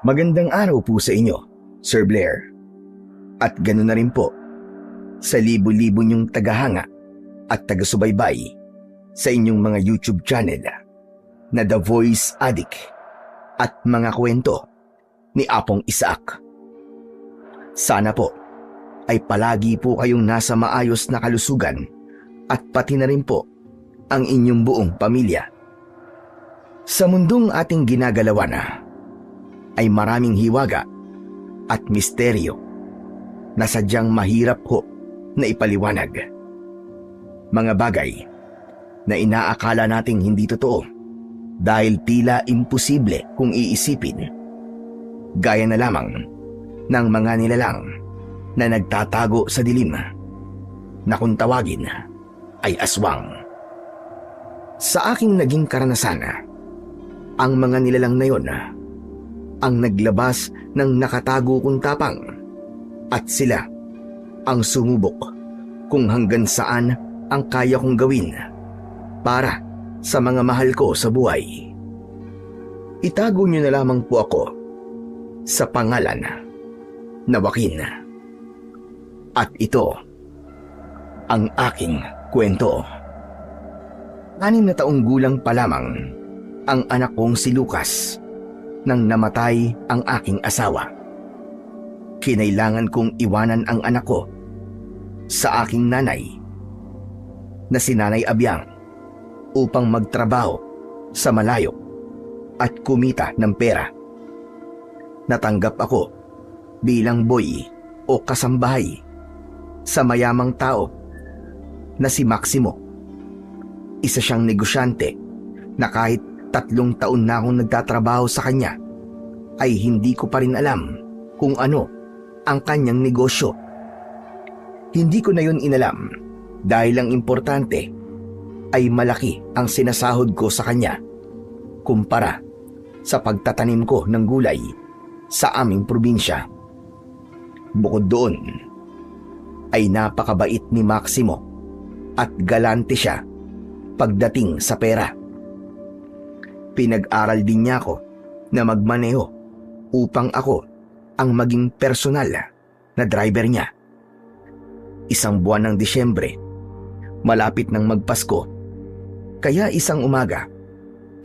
Magandang araw po sa inyo, Sir Blair. At ganoon na rin po sa libo-libo niyong tagahanga at taga-subaybay sa inyong mga YouTube channel na The Voice Addict at mga kwento ni Apong Isaac. Sana po ay palagi po kayong nasa maayos na kalusugan at pati na rin po ang inyong buong pamilya. Sa mundong ating ginagalawan ay maraming hiwaga at misteryo na sadyang mahirap ho na ipaliwanag. Mga bagay na inaakala nating hindi totoo dahil tila imposible kung iisipin. Gaya na lamang ng mga nilalang na nagtatago sa dilim na kung tawagin ay aswang. Sa aking naging karanasan, ang mga nilalang na yon ang naglabas ng nakatago kong tapang at sila ang sumubok kung hanggang saan ang kaya kong gawin para sa mga mahal ko sa buhay. Itago niyo na lamang po ako sa pangalan na Joaquin. At ito ang aking kwento. 6 na taong gulang pa lamang ang anak kong si Lucas nang namatay ang aking asawa. Kinailangan kong iwanan ang anak ko sa aking nanay na si Nanay Abiang upang magtrabaho sa malayo at kumita ng pera. Natanggap ako bilang boy o kasambahay sa mayamang tao na si Maximo. Isa siyang negosyante na kahit 3 taon na akong nagtatrabaho sa kanya ay hindi ko pa rin alam kung ano ang kanyang negosyo. Hindi ko na yun inalam dahil ang importante ay malaki ang sinasahod ko sa kanya kumpara sa pagtatanim ko ng gulay sa aming probinsya. Bukod doon ay napakabait ni Maximo at galante siya pagdating sa pera. Pinag-aral din niya ako na magmaneho upang ako ang maging personal na driver niya. Isang buwan ng Disyembre, malapit ng magpasko, kaya isang umaga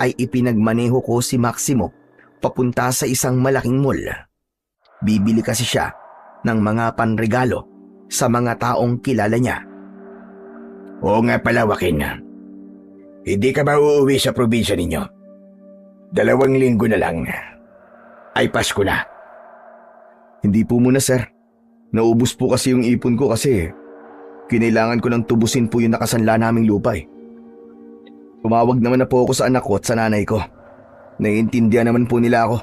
ay ipinagmaneho ko si Maximo papunta sa isang malaking mall. Bibili kasi siya ng mga panregalo sa mga taong kilala niya. Oo nga pala, Joaquin. Hindi ka ba uuwi sa probinsya ninyo? 2 linggo na lang ay Pasko na. Hindi po muna, sir. Naubos po kasi yung ipon ko kasi kinailangan ko nang tubusin po yung nakasanla naming lupa eh. Tumawag naman na po ako sa anak ko at sa nanay ko. Naiintindihan naman po nila ako.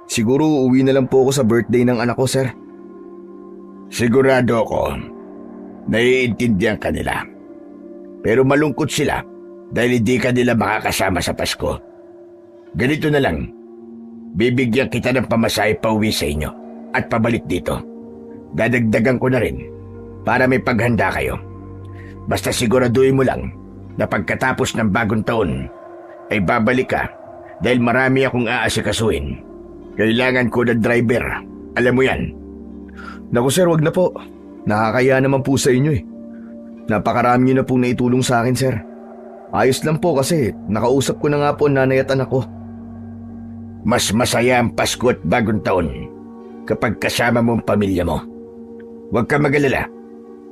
Siguro uuwi na lang po ako sa birthday ng anak ko, sir. Sigurado ako, naiintindihan ka nila. Pero malungkot sila dahil hindi ka nila makakasama sa Pasko. Ganito na lang, bibigyan kita ng pamasahe pa uwi sa inyo at pabalik dito. Dadagdagan ko na rin para may paghanda kayo. Basta siguraduhin mo lang na pagkatapos ng bagong taon ay babalik ka dahil marami akong aasikasuhin. Kailangan ko ng driver, alam mo yan. Naku sir, wag na po. Nakakaya naman po sa inyo eh. Napakarami niyo na pong naitulong sa akin, sir. Ayos lang po kasi nakausap ko na nga po ang nanay at anak ko. Mas masaya ang Pasko at bagong taon kapag kasama mo ang pamilya mo. Huwag ka mag-alala.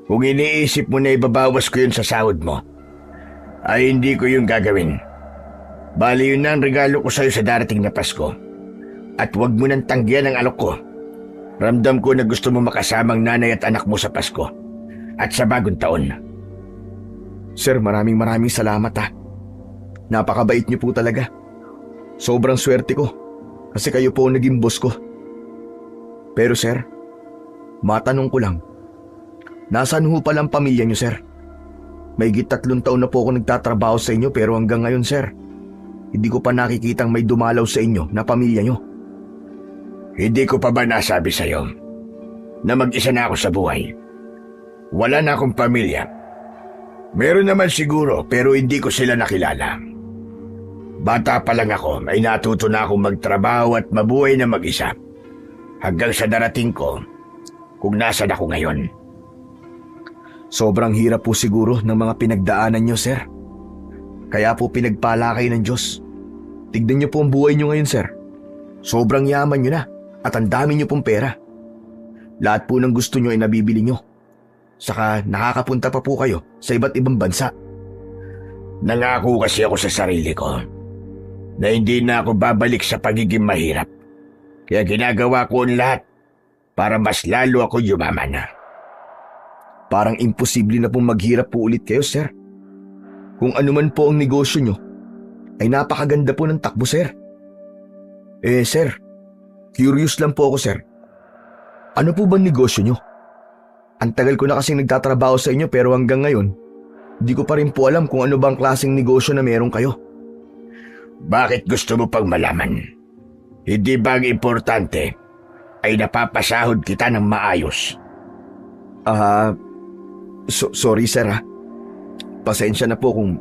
Kung iniisip mo na ibabawas ko yun sa sahod mo, ay hindi ko yung gagawin. Bali yun na ang regalo ko sa'yo sa darating na Pasko. At huwag mo nang tanggihan ang alok ko. Ramdam ko na gusto mo makasamang nanay at anak mo sa Pasko at sa bagong taon. Sir, maraming salamat ha. Napakabait niyo po talaga. Sobrang swerte ko kasi kayo po ang naging boss ko. Pero sir, matanong ko lang, nasaan ho palang pamilya niyo, sir? Mahigit 3 taon na po ako nagtatrabaho sa inyo pero hanggang ngayon, sir, hindi ko pa nakikitang may dumalaw sa inyo na pamilya niyo. Hindi ko pa ba nasabi sa'yo na mag-isa na ako sa buhay? Wala na akong pamilya. Meron naman siguro pero hindi ko sila nakilala. Bata pa lang ako ay natuto na akong magtrabaho at mabuhay na mag-isa. Hanggang sa darating ko kung nasaan ako ngayon. Sobrang hirap po siguro ng mga pinagdaanan nyo, sir. Kaya po pinagpala kayo ng Diyos. Tignan nyo po ang buhay nyo ngayon, sir. Sobrang yaman nyo na at ang dami nyo pong pera. Lahat po ng gusto nyo ay nabibili nyo. Saka nakakapunta pa po kayo sa iba't ibang bansa. Nangako kasi ako sa sarili ko na hindi na ako babalik sa pagiging mahirap. Kaya ginagawa ko ang lahat para mas lalo ako yumaman. Parang imposible na pong maghirap po ulit kayo, sir. Kung ano man po ang negosyo nyo, ay napakaganda po ng takbo, sir. Sir, curious lang po ako, sir. Ano po ba negosyo nyo? Ang tagal ko na kasing nagtatrabaho sa inyo pero hanggang ngayon, di ko pa rin po alam kung ano bang klaseng negosyo na meron kayo. Bakit gusto mo pang malaman? Hindi ba ang importante ay napapasahod kita ng maayos? Sorry sir ha. Pasensya na po kung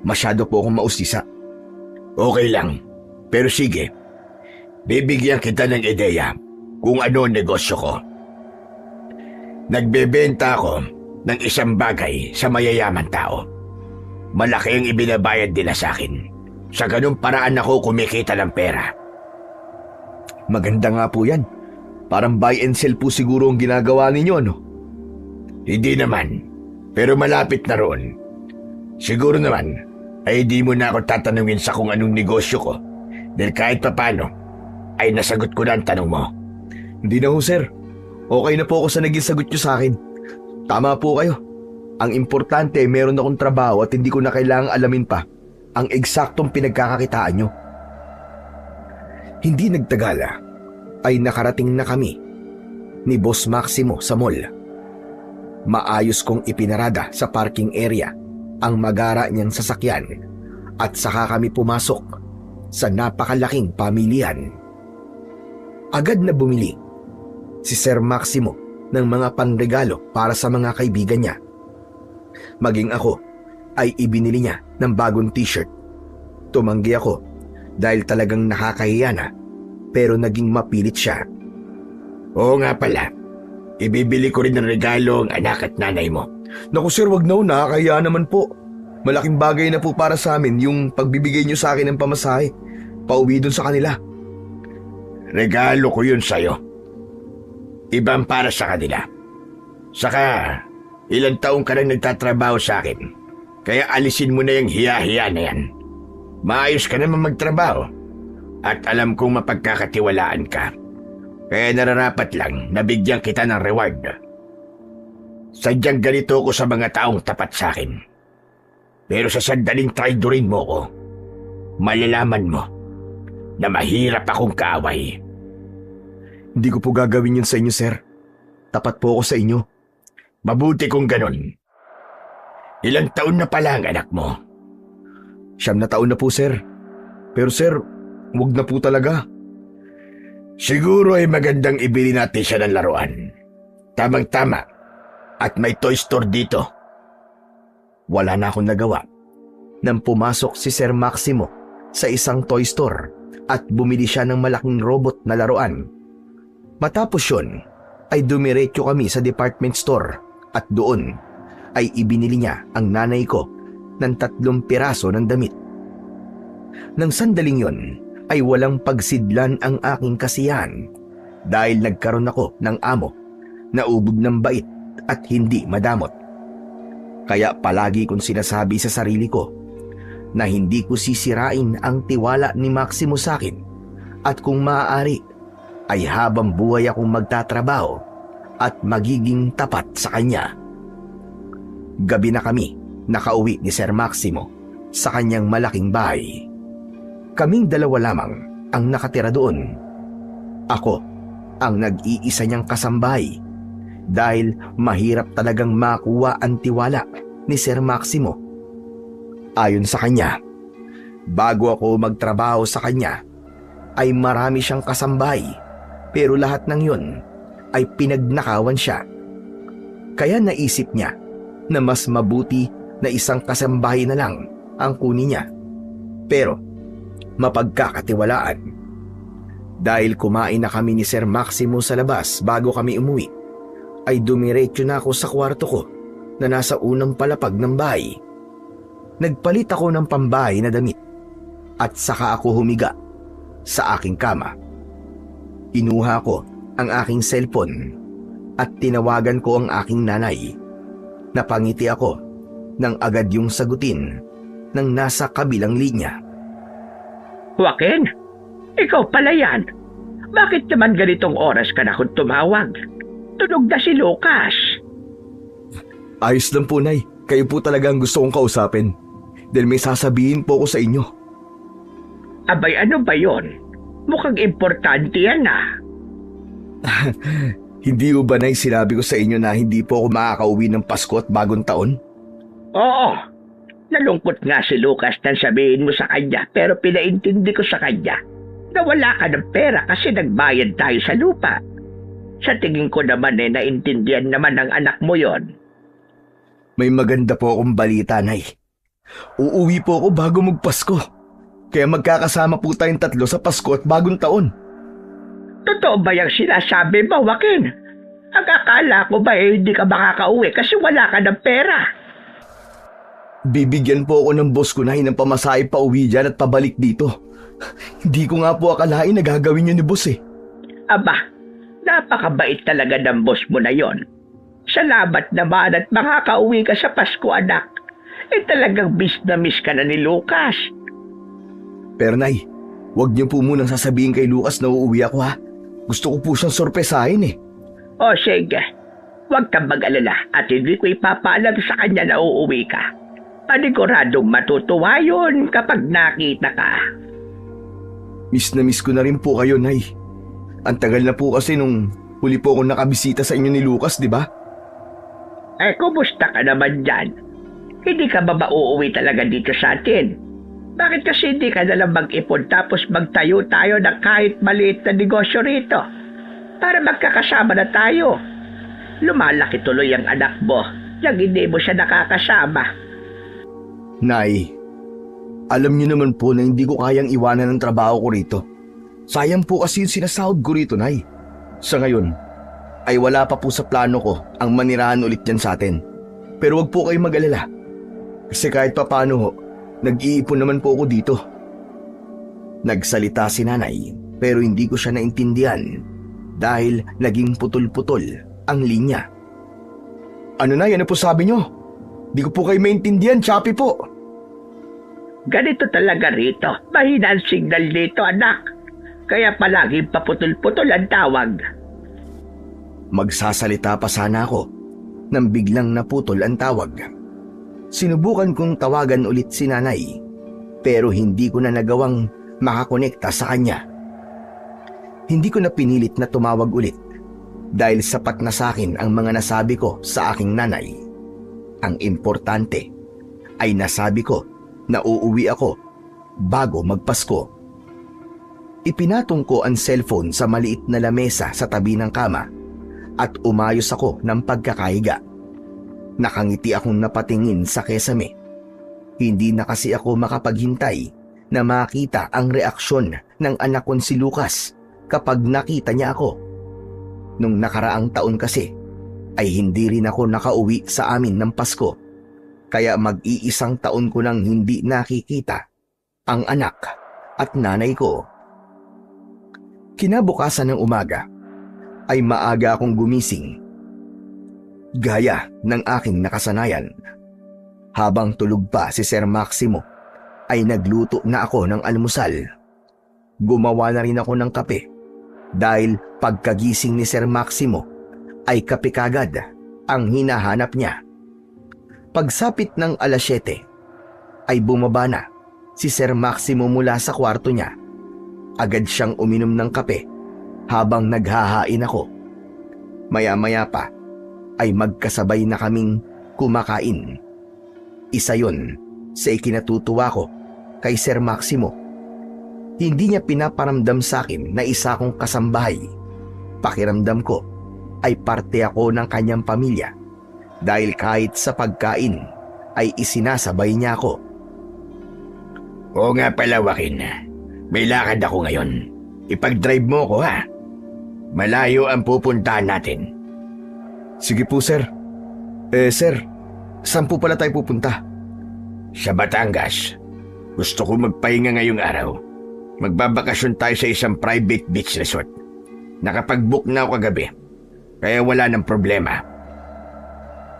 masyado po akong mausisa. Okay lang, pero sige. Bibigyan kita ng ideya kung ano ang negosyo ko. Nagbebenta ako ng isang bagay sa mayayaman tao. Malaki ang ibinabayad nila sa akin. Sa ganung paraan ako kumikita ng pera. Maganda nga po yan. Parang buy and sell po siguro ang ginagawa ninyo, no? Hindi naman, pero malapit na roon. Siguro naman, ay di mo na ako tatanungin sa kung anong negosyo ko. Dahil kahit papano, ay nasagot ko na ang tanong mo. Hindi na ho, sir. Okay na po ako sa naging sagot nyo sa akin. Tama po kayo. Ang importante, meron akong trabaho at hindi ko na kailangang alamin pa ang eksaktong pinagkakakitaan nyo. Hindi nagtagala ay nakarating na kami ni Boss Maximo sa mall. Maayos kong ipinarada sa parking area ang magara niyang sasakyan at saka kami pumasok sa napakalaking pamilihan. Agad na bumili si Sir Maximo ng mga panregalo para sa mga kaibigan niya. Maging ako ay ibinili niya ng bagong t-shirt. Tumanggi ako dahil talagang nakakahiya na pero naging mapilit siya. Oo nga pala, ibibili ko rin ng regalo ang anak at nanay mo. Naku sir, wag na ho, nakakahiya naman po. Malaking bagay na po para sa amin yung pagbibigay niyo sa akin ng pamasahe pauwi dun sa kanila. Regalo ko yun sa'yo. Ibang para sa kanila. Saka, ilang taong ka nang nagtatrabaho sa akin. Kaya alisin mo na yung hiya-hiya na yan. Maayos ka naman magtrabaho. At alam kong mapagkakatiwalaan ka. Kaya nararapat lang na bigyan kita ng reward. Sadyang ganito ko sa mga taong tapat sa akin. Pero sa sandaling traidorin mo ko, malalaman mo na mahirap akong kaaway. Hindi ko po gagawin yun sa inyo, sir. Tapat po ako sa inyo. Mabuti kung ganun. Ilang taon na pala ang anak mo? 9 na taon na po, sir. Pero sir, wag na po talaga. Siguro ay magandang ibili natin siya ng laruan. Tamang-tama. At may toy store dito. Wala na akong nagawa nang pumasok si Sir Maximo sa isang toy store at bumili siya ng malaking robot na laruan. Matapos yun, ay dumiretso kami sa department store at doon ay ibinili niya ang nanay ko ng 3 piraso ng damit. Nang sandaling yon ay walang pagsidlan ang aking kasiyahan dahil nagkaroon ako ng amo na ubod ng bait at hindi madamot. Kaya palagi kong sinasabi sa sarili ko na hindi ko sisirain ang tiwala ni Maximo sa akin at kung maaari ay habang buhay akong magtatrabaho at magiging tapat sa kanya. Gabi na kami nakauwi ni Sir Maximo sa kanyang malaking bahay. Kaming 2 lamang ang nakatira doon. Ako ang nag-iisa niyang kasambahay dahil mahirap talagang makuha ang tiwala ni Sir Maximo. Ayon sa kanya, bago ako magtrabaho sa kanya ay marami siyang kasambahay pero lahat ng yun ay pinagnakawan siya. Kaya naisip niya na mas mabuti na isang kasambahay na lang ang kunin niya. Pero mapagkakatiwalaan. Dahil kumain na kami ni Sir Maximo sa labas bago kami umuwi, ay dumiretso na ako sa kwarto ko na nasa unang palapag ng bahay. Nagpalit ako ng pambahay na damit at saka ako humiga sa aking kama. Inuha ko ang aking cellphone at tinawagan ko ang aking nanay. Napangiti ako nang agad yung sagutin ng nasa kabilang linya. Joaquin, ikaw pala yan. Bakit naman ganitong oras ka na kung tumawag? Tunog na si Lucas. Ayos lang po, Nay. Kayo po talaga ang gusto kong kausapin. Dahil may sasabihin po ako sa inyo. Abay, ano ba yon? Mukhang importante yan ah. Hindi po ba, Nay, sinabi ko sa inyo na hindi po ako makakauwi ng Pasko at Bagong Taon? Oo. Nalungkot nga si Lucas nang sabihin mo sa kanya, pero pinaintindi ko sa kanya na wala ka ng pera kasi nagbayad tayo sa lupa. Sa tingin ko naman naintindihan naman ng anak mo yon. May maganda po akong balita, Nay. Uuwi po ako bago magpasko. Kaya magkakasama po tayong tatlo sa Pasko at Bagong Taon. Totoo ba yung sinasabi mo, Joaquin? Ang akala ko ba hindi ka makakauwi kasi wala ka ng pera? Bibigyan po ako ng boss ko, Nay, ng pamasahe pa uwi dyan at pabalik dito. Hindi ko nga po akalain na gagawin yun ni boss eh. Aba, napakabait talaga ng boss mo na yon. Salamat naman at makakauwi ka sa Pasko, anak. Talagang miss na miss ka na ni Lucas. Pero Nay, huwag niyo po munang sasabihin kay Lucas na uuwi ako ha. Gusto ko po siyang sorpresahin eh. O sige, huwag kang mag-alala at hindi ko ipapaalam sa kanya na uuwi ka. Paniguradong matutuwa yun kapag nakita ka. Miss na miss ko na rin po kayo, Nay. Ang tagal na po kasi nung huli po akong nakabisita sa inyo ni Lucas, di ba? Kumusta ka naman dyan? Hindi ka ba uuwi talaga dito sa atin? Bakit kasi hindi ka nalang mag-ipon tapos magtayo tayo ng kahit maliit na negosyo rito? Para magkakasama na tayo. Lumalaki tuloy ang anak mo nang hindi mo siya nakakasama. Nay, alam niyo naman po na hindi ko kayang iwanan ang trabaho ko rito. Sayang po kasi yung sinasahod ko rito, Nay. Sa ngayon, ay wala pa po sa plano ko ang manirahan ulit yan sa atin. Pero wag po kayong mag-alala. Kasi kahit papano ho, nag-iipon naman po ako dito. Nagsalita si Nanay pero hindi ko siya naintindihan dahil naging putol-putol ang linya. Ano, Nay? Ano po sabi niyo? Di ko po kayo maintindihan, choppy po. Ganito talaga rito. Mahina ang signal dito, anak. Kaya palaging paputol-putol ang tawag. Magsasalita pa sana ako nang biglang naputol ang tawag. Sinubukan kong tawagan ulit si Nanay pero hindi ko na nagawang makakonekta sa kanya. Hindi ko na pinilit na tumawag ulit dahil sapat na sa akin ang mga nasabi ko sa aking nanay. Ang importante ay nasabi ko na uuwi ako bago magpasko. Ipinatong ko ang cellphone sa maliit na lamesa sa tabi ng kama at umayos ako ng pagkakahiga. Nakangiti akong napatingin sa kesame. Hindi na kasi ako makapaghintay na makita ang reaksyon ng anak kong si Lucas kapag nakita niya ako. Nung nakaraang taon kasi ay hindi rin ako nakauwi sa amin ng Pasko. Kaya mag-iisang taon ko nang hindi nakikita ang anak at nanay ko. Kinabukasan ng umaga ay maaga akong gumising. Gaya ng aking nakasanayan. Habang tulog pa si Sir Maximo ay nagluto na ako ng almusal. Gumawa na rin ako ng kape dahil pagkagising ni Sir Maximo ay kape kagad ang hinahanap niya. Pagsapit ng 7:00 ay bumaba na si Sir Maximo mula sa kwarto niya. Agad siyang uminom ng kape habang naghahain ako. Maya-maya pa ay magkasabay na kaming kumakain. Isa yon sa ikinatutuwa ko kay Sir Maximo. Hindi niya pinaparamdam sa akin na isa akong kasambahay. Pakiramdam ko ay parte ako ng kanyang pamilya dahil kahit sa pagkain ay isinasabay niya ako. Oo nga pala, Joaquin. May lakad ako ngayon. Ipag-drive mo ko ha. Malayo ang pupuntahan natin. Sige po, sir. Sir, saan po pala tayo pupunta? Sa Batangas. Gusto ko magpahinga ngayong araw. Magbabakasyon tayo sa isang private beach resort. Nakapag-book na ako kagabi. Kaya wala ng problema.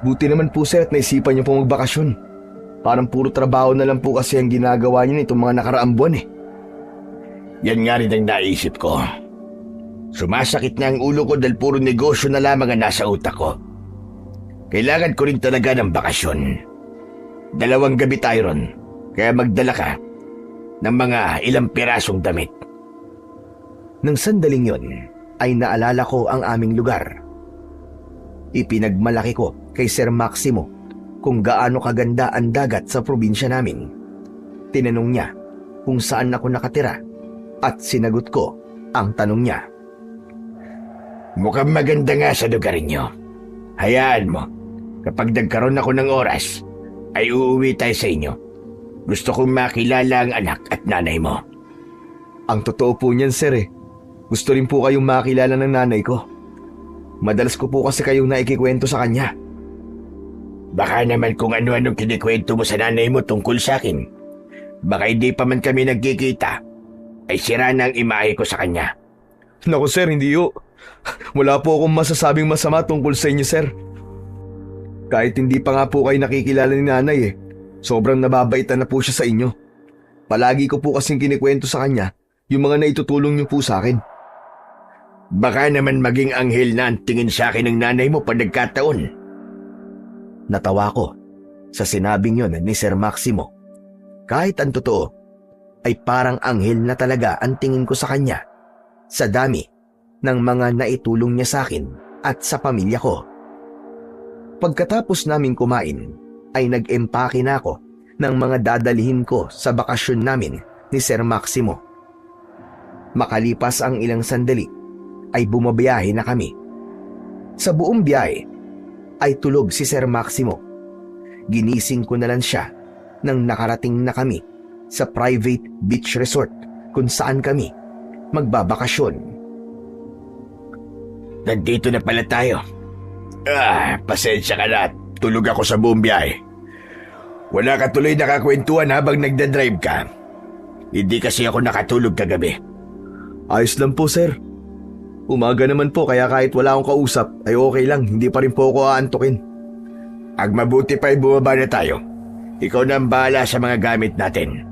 Buti naman po, sir, at naisipan niyo po magbakasyon. Parang puro trabaho na lang po kasi ang ginagawa niyo nitong mga nakaraang buwan eh. Yan nga rin ang naisip ko. Sumasakit na ang ulo ko dahil puro negosyo na lamang ang nasa utak ko. Kailangan ko rin talaga ng bakasyon. 2 gabi tayo ron, kaya magdala ka ng mga ilang pirasong damit. Nang sandaling yon, ay naalala ko ang aming lugar. Ipinagmalaki ko kay Sir Maximo kung gaano kaganda ang dagat sa probinsya namin. Tinanong niya kung saan ako nakatira at sinagot ko ang tanong niya. Mukhang maganda nga sa lugar niyo. Hayaan mo, kapag nagkaroon ako ng oras, ay uuwi tayo sa inyo. Gusto kong makilala ang anak at nanay mo. Ang totoo po niyan, sir eh. Gusto rin po kayong makilala ng nanay ko. Madalas ko po kasi kayong naikikwento sa kanya. Baka naman kung ano-anong kinikwento mo sa nanay mo tungkol sa akin. Baka hindi pa man kami nagkikita, ay sira na ang imahe ko sa kanya. Naku sir, hindi yo. Wala po akong masasabing masama tungkol sa inyo, sir. Kahit hindi pa nga po kayo nakikilala ni nanay eh, sobrang nababaitan na po siya sa inyo. Palagi ko po kasing kinikwento sa kanya yung mga naitutulong niyo po sa akin. Baka naman maging anghel na ang tingin sa akin ng nanay mo pag nagkataon. Natawa ko sa sinabing yon ni Sir Maximo. Kahit ang totoo, ay parang anghel na talaga ang tingin ko sa kanya sa dami ng mga naitulong niya sa akin at sa pamilya ko. Pagkatapos namin kumain, ay nag-empake na ako ng mga dadalhin ko sa bakasyon namin ni Sir Maximo. Makalipas ang ilang sandali, ay bumabiyahe na kami. Sa buong biyahe, ay tulog si Sir Maximo. Ginising ko na lang siya nang nakarating na kami sa private beach resort kung saan kami magbabakasyon. Nandito na pala tayo. Pasensya ka na. Tulog ako sa buong biyahe. Wala ka tuloy nakakwentuhan habang nagdadrive ka. Hindi kasi ako nakatulog kagabi. Ayos lang po, sir. Umaga naman po kaya kahit wala akong kausap ay okay lang, hindi pa rin po ako aantukin. Ang mabuti pa ay bumaba na tayo. Ikaw na ang bahala sa mga gamit natin.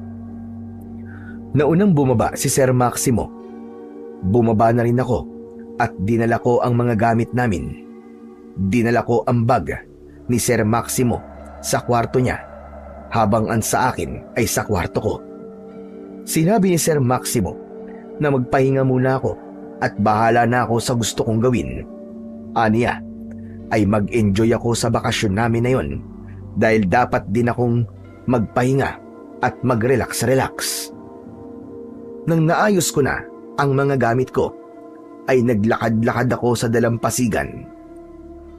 Naunang bumaba si Sir Maximo. Bumaba na rin ako at dinala ko ang mga gamit namin. Dinala ko ang bag ni Sir Maximo sa kwarto niya habang ang sa akin ay sa kwarto ko. Sinabi ni Sir Maximo na magpahinga muna ako at bahala na ako sa gusto kong gawin. Aniya ay mag-enjoy ako sa bakasyon namin na yon dahil dapat din akong magpahinga at mag-relax. Nang naayos ko na ang mga gamit ko, ay naglakad-lakad ako sa dalampasigan.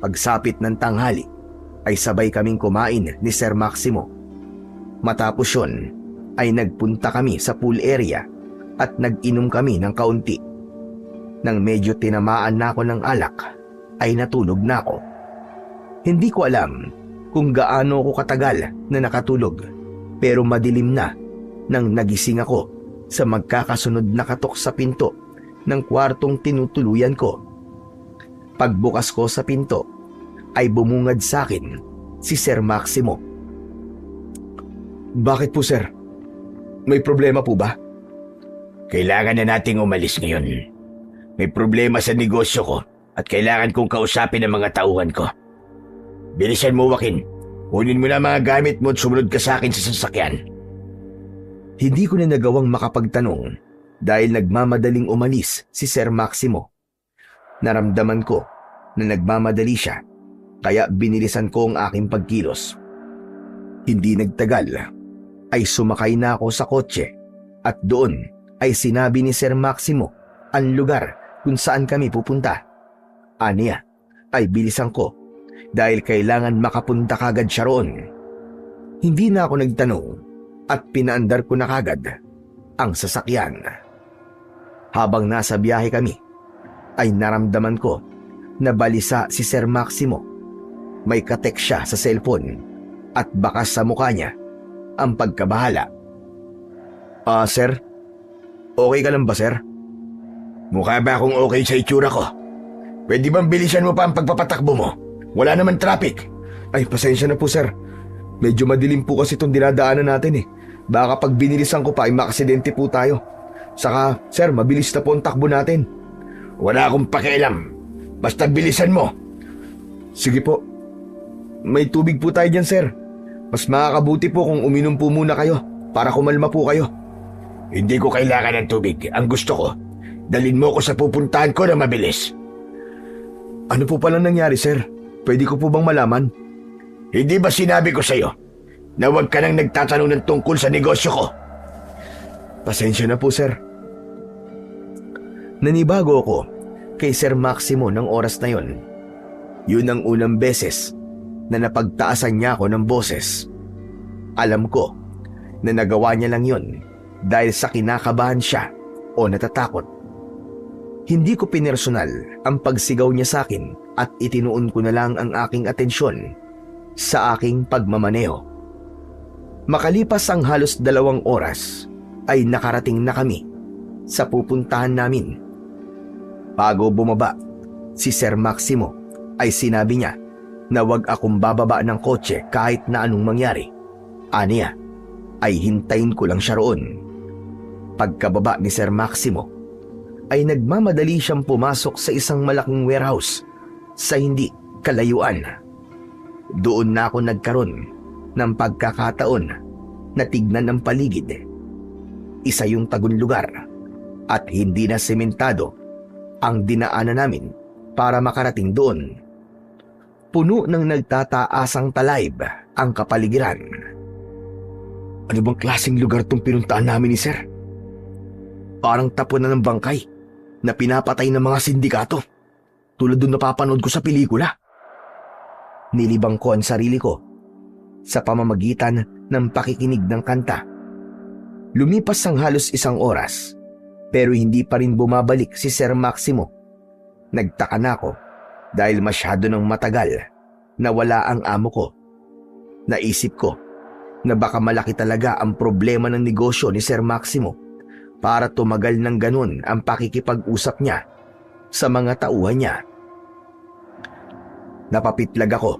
Pagsapit ng tanghali, ay sabay kaming kumain ni Sir Maximo. Matapos yun, ay nagpunta kami sa pool area at nag-inom kami ng kaunti. Nang medyo tinamaan na ako ng alak, ay natulog na ako. Hindi ko alam kung gaano ako katagal na nakatulog, pero madilim na nang nagising ako sa magkakasunod na katok sa pinto ng kwartong tinutuluyan ko. Pagbukas ko sa pinto, ay bumungad sa akin si Sir Maximo. Bakit po, sir? May problema po ba? Kailangan na nating umalis ngayon. May problema sa negosyo ko at kailangan kong kausapin ang mga tauhan ko. Bilisan mo, Joaquin. Kunin mo na mga gamit mo at sumunod ka sa akin sa sasakyan. Hindi ko na nagawang makapagtanong dahil nagmamadaling umalis si Sir Maximo. Naramdaman ko na nagmamadali siya, kaya binilisan ko ang aking pagkilos. Hindi nagtagal, ay sumakay na ako sa kotse at doon ay sinabi ni Sir Maximo ang lugar kung saan kami pupunta. Aniya ay bilisan ko dahil kailangan makapunta kagad siya roon. Hindi na ako nagtanong at pinaandar ko na kagad ang sasakyan. Habang nasa biyahe kami, ay naramdaman ko na balisa si Sir Maximo. May katek siya sa cellphone at bakas sa mukha niya ang pagkabahala. Sir? Okay ka lang ba, sir? Mukha ba akong okay sa itsura ko? Pwede bang bilisan mo pa ang pagpapatakbo mo? Wala naman traffic. Ay, pasensya na po, sir. Medyo madilim po kasi itong dinadaanan natin eh. Baka pag binilisan ko pa ay makaksidente po tayo. Saka, sir, mabilis na po ang takbo natin. Wala akong pakialam. Basta bilisan mo. Sige po. May tubig po tayo dyan, sir. Mas makakabuti po kung uminom po muna kayo para kumalma po kayo. Hindi ko kailangan ng tubig. Ang gusto ko, dalhin mo ko sa pupuntahan ko na mabilis. Ano po palang nangyari, sir? Pwede ko po bang malaman? Hindi ba sinabi ko sa'yo na huwag ka nang nagtatanong ng tungkol sa negosyo ko? Pasensya na po, sir. Nanibago ako kay Sir Maximo ng oras na yon. Yun ang unang beses na napagtaasan niya ako ng boses. Alam ko na nagawa niya lang yon dahil sa kinakabahan siya o natatakot. Hindi ko pinersonal ang pagsigaw niya sa akin at itinuon ko na lang ang aking atensyon sa aking pagmamaneho. Makalipas ang halos 2 oras ay nakarating na kami sa pupuntahan namin. Bago bumaba, si Sir Maximo ay sinabi niya na wag akong bababa ng kotse kahit na anong mangyari. Aniya ay hintayin ko lang siya roon. Pagkababa ni Sir Maximo ay nagmamadali siyang pumasok sa isang malaking warehouse sa hindi kalayuan. Doon na ako nagkaroon ng pagkakataon na tignan ang paligid. Isa yung tagong lugar at hindi na sementado ang dinaanan namin para makarating doon. Puno ng nagtataasang talayb ang kapaligiran. Ano bang klaseng lugar tong pinuntaan namin ni Sir? Parang tapunan ng bangkay na pinapatay ng mga sindikato, tulad doon napapanood ko sa pelikula. Nilibang ko ang sarili ko sa pamamagitan ng pakikinig ng kanta. Lumipas ang halos 1 oras, pero hindi pa rin bumabalik si Sir Maximo. Nagtaka na ako dahil masyado nang matagal na wala ang amo ko. Naisip ko na baka malaki talaga ang problema ng negosyo ni Sir Maximo para tumagal ng ganun ang pakikipag-usap niya sa mga tauhan niya. Napapitlag ako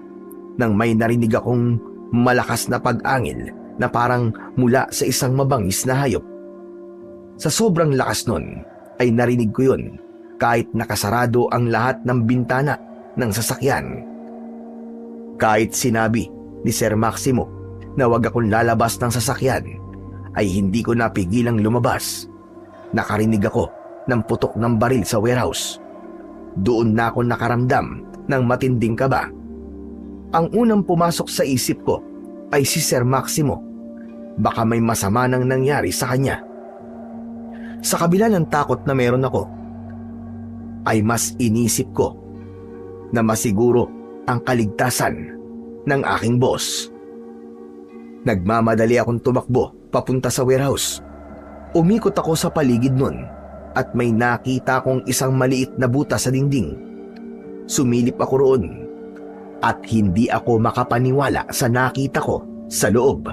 nang may narinig akong malakas na pag-angil na parang mula sa isang mabangis na hayop. Sa sobrang lakas nun ay narinig ko yun kahit nakasarado ang lahat ng bintana ng sasakyan. Kahit sinabi ni Sir Maximo na wag akong lalabas ng sasakyan, ay hindi ko napigilang lumabas. Nakarinig ako ng putok ng baril sa warehouse. Doon na ako nakaramdam ng matinding kaba. Ang unang pumasok sa isip ko ay si Sir Maximo. Baka may masama nang nangyari sa kanya. Sa kabila ng takot na meron ako, ay mas inisip ko na masiguro ang kaligtasan ng aking boss. Nagmamadali akong tumakbo papunta sa warehouse. Umikot ako sa paligid nun at may nakita kong isang maliit na butas sa dingding. Sumilip ako roon at hindi ako makapaniwala sa nakita ko sa loob.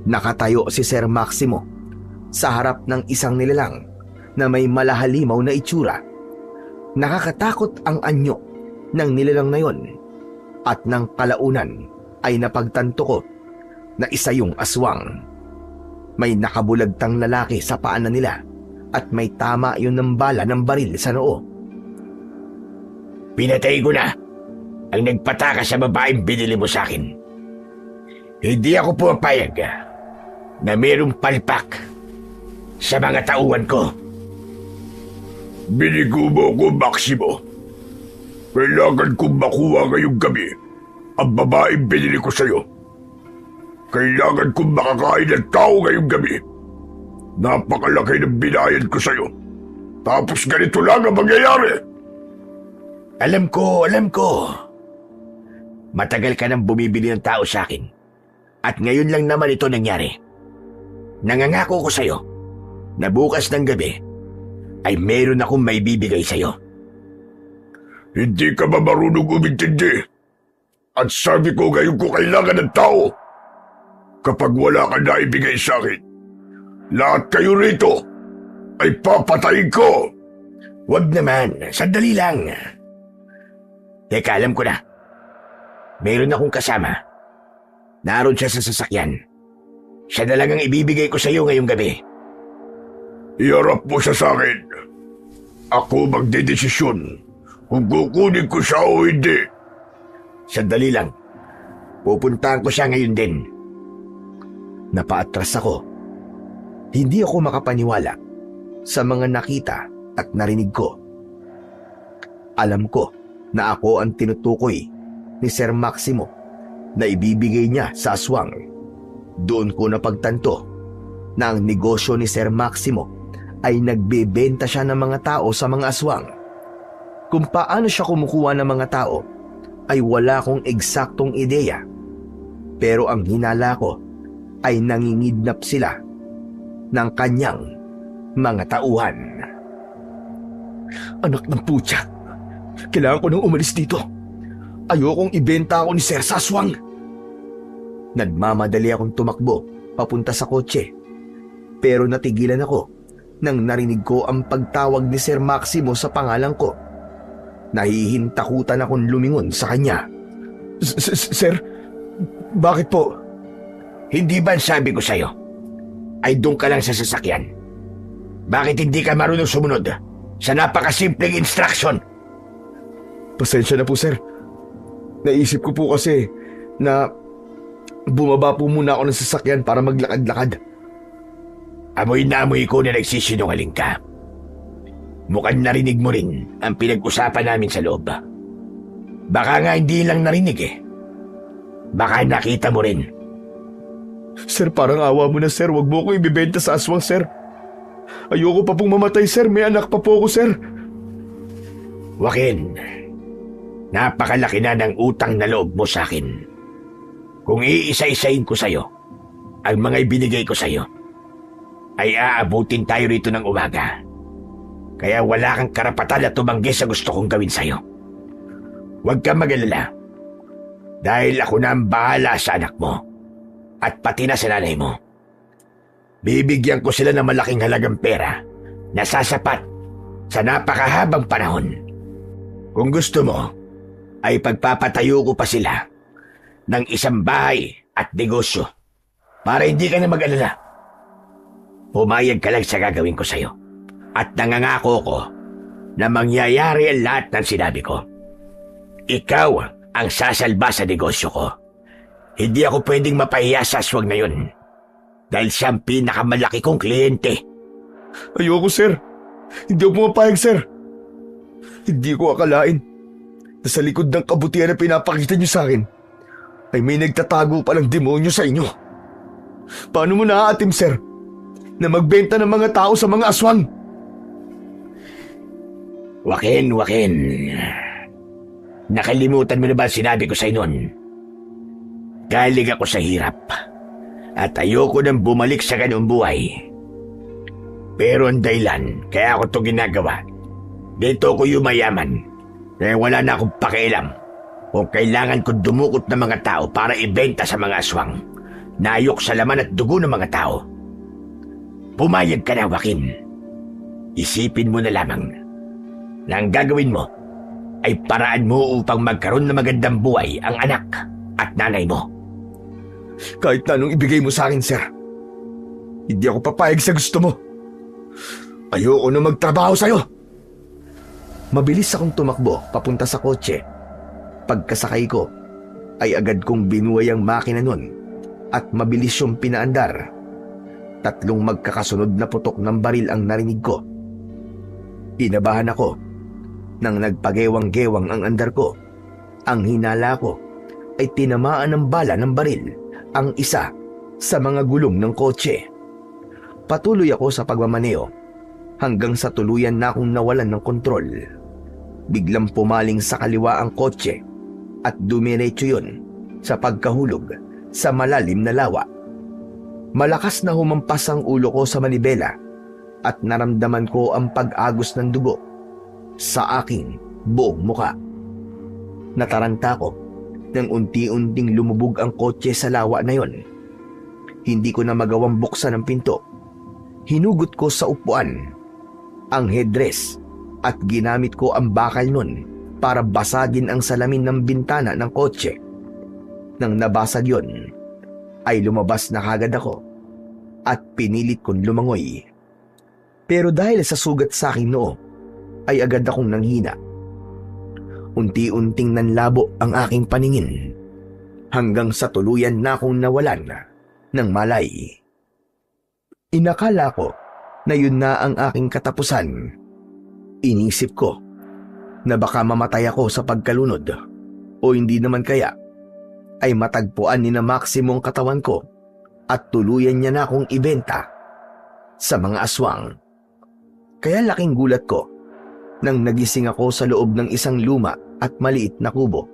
Nakatayo si Sir Maximo sa harap ng isang nilalang na may malahalimaw na itsura. Nakakatakot ang anyo ng nilalang na yon at ng kalaunan ay napagtanto ko na isa yung aswang. May nakabulagtang lalaki sa paanan nila at may tama yun ng bala ng baril sa noo. Pinatay ko na ang nagpataka sa babaeng binili mo sa akin. Hindi ako pumapayag na mayroong palpak sa mga tauhan ko. Binigubo ko, Maximo. Kailangan kong makuha ngayong gabi ang babaeng binili ko sa'yo. Kailangan kong makakain ng tao ngayong gabi. Napakalaki ng binayad ko sa'yo. Tapos ganito lang ang mangyayari. Alam ko. Matagal ka nang bumibili ng tao sa akin. At ngayon lang naman ito nangyari. Nangangako ko sa'yo na bukas ng gabi ay meron akong maibibigay sa'yo. Hindi ka ba marunong umintindi? At sabi ko ngayon ko kailangan ng tao. Kapag wala ka na ibigay sa akin, lahat kayo rito ay papatayin ko. Wag naman, sandali lang. Teka, alam ko na. Meron akong kasama. Naroon siya sa sasakyan. Siya na lang ang ibibigay ko sa iyo ngayong gabi. Iharap mo siya sa akin. Ako magdedesisyon kung kukunin ko siya o hindi. Sandali lang. Pupuntahan ko siya ngayon din. Napaatras ako. Hindi ako makapaniwala sa mga nakita at narinig ko. Alam ko na ako ang tinutukoy ni Sir Maximo na ibibigay niya sa aswang. Doon ko napagtanto na ang negosyo ni Sir Maximo ay nagbebenta siya ng mga tao sa mga aswang. Kung paano siya kumukuha ng mga tao ay wala akong eksaktong ideya. Pero ang hinala ko ay nangingidnap sila ng kanyang mga tauhan. Anak ng putya, kailangan ko nang umalis dito. Ayokong ibenta ako ni Sir sa aswang. Nagmamadali akong tumakbo papunta sa kotse. Pero natigilan ako nang narinig ko ang pagtawag ni Sir Maximo sa pangalan ko. Nahihintakutan akong lumingon sa kanya. Sir, bakit po? Hindi ba sabi ko sa'yo ay doon ka lang sa sasakyan? Bakit hindi ka marunong sumunod sa napakasimpleng instruction? Pasensya na po, sir. Naisip ko po kasi na bumaba po muna ako ng sasakyan para maglakad-lakad. Amoy na amoy ko na nagsisinungaling ka. Mukhang narinig mo rin ang pinag-usapan namin sa loob. Baka nga hindi lang narinig eh. Baka nakita mo rin. Sir, parang awa mo na, sir. Huwag mo ko ibibenta sa aswang, sir. Ayoko pa pong mamatay, sir. May anak pa po ako, sir. Joaquin, napakalaki na ng utang na loob mo sa akin. Kung iisa-isain ko sa'yo ang mga ibinigay ko sa'yo, ay aabutin tayo rito ng umaga. Kaya wala kang karapatan na tumanggi sa gusto kong gawin sa'yo. Huwag kang mag-alala. Dahil ako na ang bahala sa anak mo at pati na sa nanay mo. Bibigyan ko sila ng malaking halagang pera na sasapat sa napakahabang panahon. Kung gusto mo, ay pagpapatayo ko pa sila ng isang bahay at negosyo para hindi ka na mag-alala. Pumayag ka lang sa gagawin ko sa'yo at nangangako ko na mangyayari ang lahat ng sinabi ko. Ikaw ang sasalba sa negosyo ko. Hindi ako pwedeng mapahiya sa aswang na yun dahil siya ang pinakamalaki kong kliyente. Ayoko, sir. Hindi ako pumapayag, sir. Hindi ko akalain na sa likod ng kabutihan na pinapakita niyo sa akin ay may nagtatago palang demonyo sa inyo. Paano mo naaatim, sir, na magbenta ng mga tao sa mga aswang? Joaquin, nakalimutan mo na ba sinabi ko sa'yo noon? Galing ako sa hirap at ayoko nang bumalik sa ganung buhay. Pero ang dahilan kaya ako ito ginagawa, dito ko yumayaman kaya wala na akong pakialam kung kailangan ko dumukot ng mga tao para ibenta sa mga aswang na ayok sa laman at dugo ng mga tao. Pumayag ka na, Joaquin. Isipin mo na lamang na ang gagawin mo ay paraan mo upang magkaroon ng magandang buhay ang anak at nanay mo. Kahit na anong ibigay mo sa akin, sir, hindi ako papayag sa gusto mo. Ayoko na magtrabaho sa'yo. Mabilis akong tumakbo papunta sa kotse. Pagkasakay ko, ay agad kong binuhay ang makina nun at mabilis yung pinaandar. 3 magkakasunod na putok ng baril ang narinig ko. Inabahan ako nang nagpagewang-gewang ang andar ko. Ang hinala ko ay tinamaan ng bala ng baril ang isa sa mga gulong ng kotse. Patuloy ako sa pagmamaneo hanggang sa tuluyan na akong nawalan ng kontrol. Biglang pumaling sa kaliwa ang kotse at dumiretso yun sa pagkahulog sa malalim na lawa. Malakas na humampas ang ulo ko sa manibela at naramdaman ko ang pag-agos ng dugo sa aking buong muka. Nataranta ko nang unti-unting lumubog ang kotse sa lawa na yon. Hindi ko na magawang buksan ang pinto. Hinugot ko sa upuan ang headrest at ginamit ko ang bakal nun para basagin ang salamin ng bintana ng kotse. Nang nabasag yon, ay lumabas na kagad ako at pinilit kong lumangoy. Pero dahil sa sugat sa aking noo, ay agad akong nanghina. Unti-unting nanlabo ang aking paningin hanggang sa tuluyan na akong nawalan ng malay. Inakala ko na yun na ang aking katapusan. Inisip ko na baka mamatay ako sa pagkalunod o hindi naman kaya ay matagpuan ni na Maximo ang katawan ko at tuluyan niya na akong ibenta sa mga aswang. Kaya laking gulat ko nang nagising ako sa loob ng isang luma at maliit na kubo.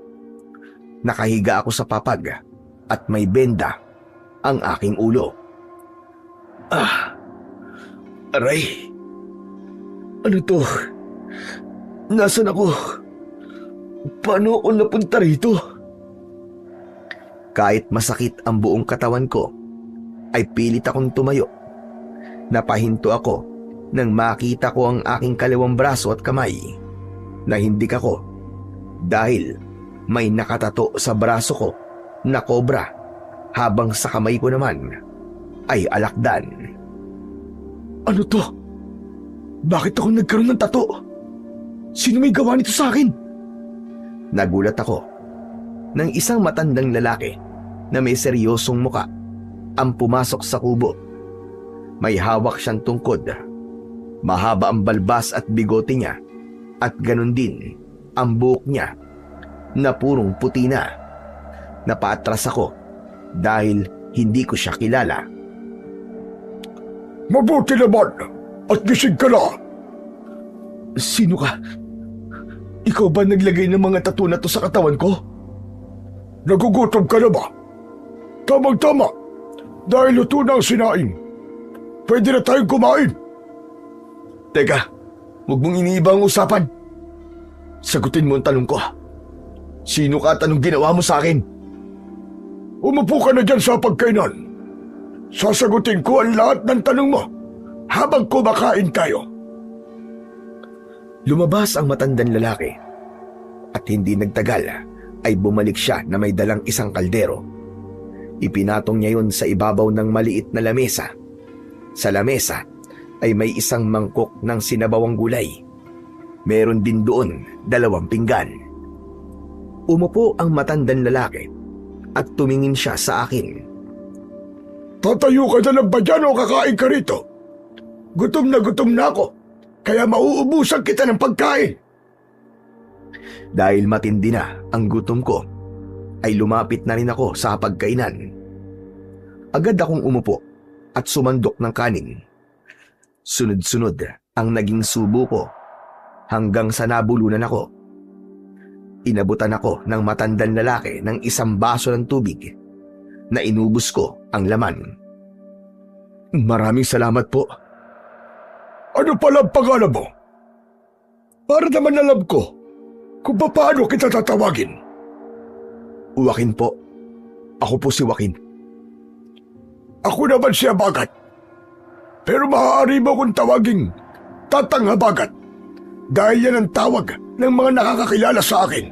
Nakahiga ako sa papag at may benda ang aking ulo. Aray! Ano to? Nasaan ako? Paano ako napunta rito? Kahit masakit ang buong katawan ko, ay pilit akong tumayo. Napahinto ako nang makita ko ang aking kaliwang braso at kamay. Nahindik ako dahil may nakatato sa braso ko na kobra habang sa kamay ko naman ay alakdan. Ano to? Bakit ako nagkaroon ng tato? Sino may gawa nito sa akin? Nagulat ako nang isang matandang lalaki na may seryosong muka ang pumasok sa kubo. May hawak siyang tungkod. Mahaba ang balbas at bigote niya at ganun din ang buhok niya na purong puti na. Napaatras ako dahil hindi ko siya kilala. Mabuti naman at gising ka na. Sino ka? Ikaw ba naglagay ng mga tattoo na to sa katawan ko? Nagugutom ka na ba? Tamang-tama. Dahil luto na ang sinaing. Pwede na tayong kumain. Teka, huwag mong iniiba ang usapan. Sagutin mo ang tanong ko. Sino ka at anong ginawa mo sa akin? Umupo ka na dyan sa pagkainan. Sasagutin ko ang lahat ng tanong mo habang kumakain tayo. Lumabas ang matandang lalaki at hindi nagtagal ay bumalik siya na may dalang isang kaldero. Ipinatong niya yun sa ibabaw ng maliit na lamesa. Sa lamesa ay may isang mangkok ng sinabawang gulay. Meron din doon 2 pinggan. Umupo ang matandang lalaki at tumingin siya sa akin. Tatayo ka na lang ba dyan o kakain ka rito? Gutom na ako, kaya mauubusan kita ng pagkain. Dahil matindi na ang gutom ko, ay lumapit na rin ako sa pagkainan. Agad akong umupo at sumandok ng kanin. Sunod-sunod ang naging subo ko hanggang sa nabulunan ako. Inabutan ako ng matandang lalaki ng isang baso ng tubig na inubos ko ang laman. Maraming salamat po. Ano pala ang pangalan mo? Para naman alam ko kung paano kita tatawagin. Joaquin po. Ako po si Joaquin. Ako naman si Habagat. Pero maaari mo kong tawaging Tatang Habagat dahil yan ang tawag ng mga nakakakilala sa akin.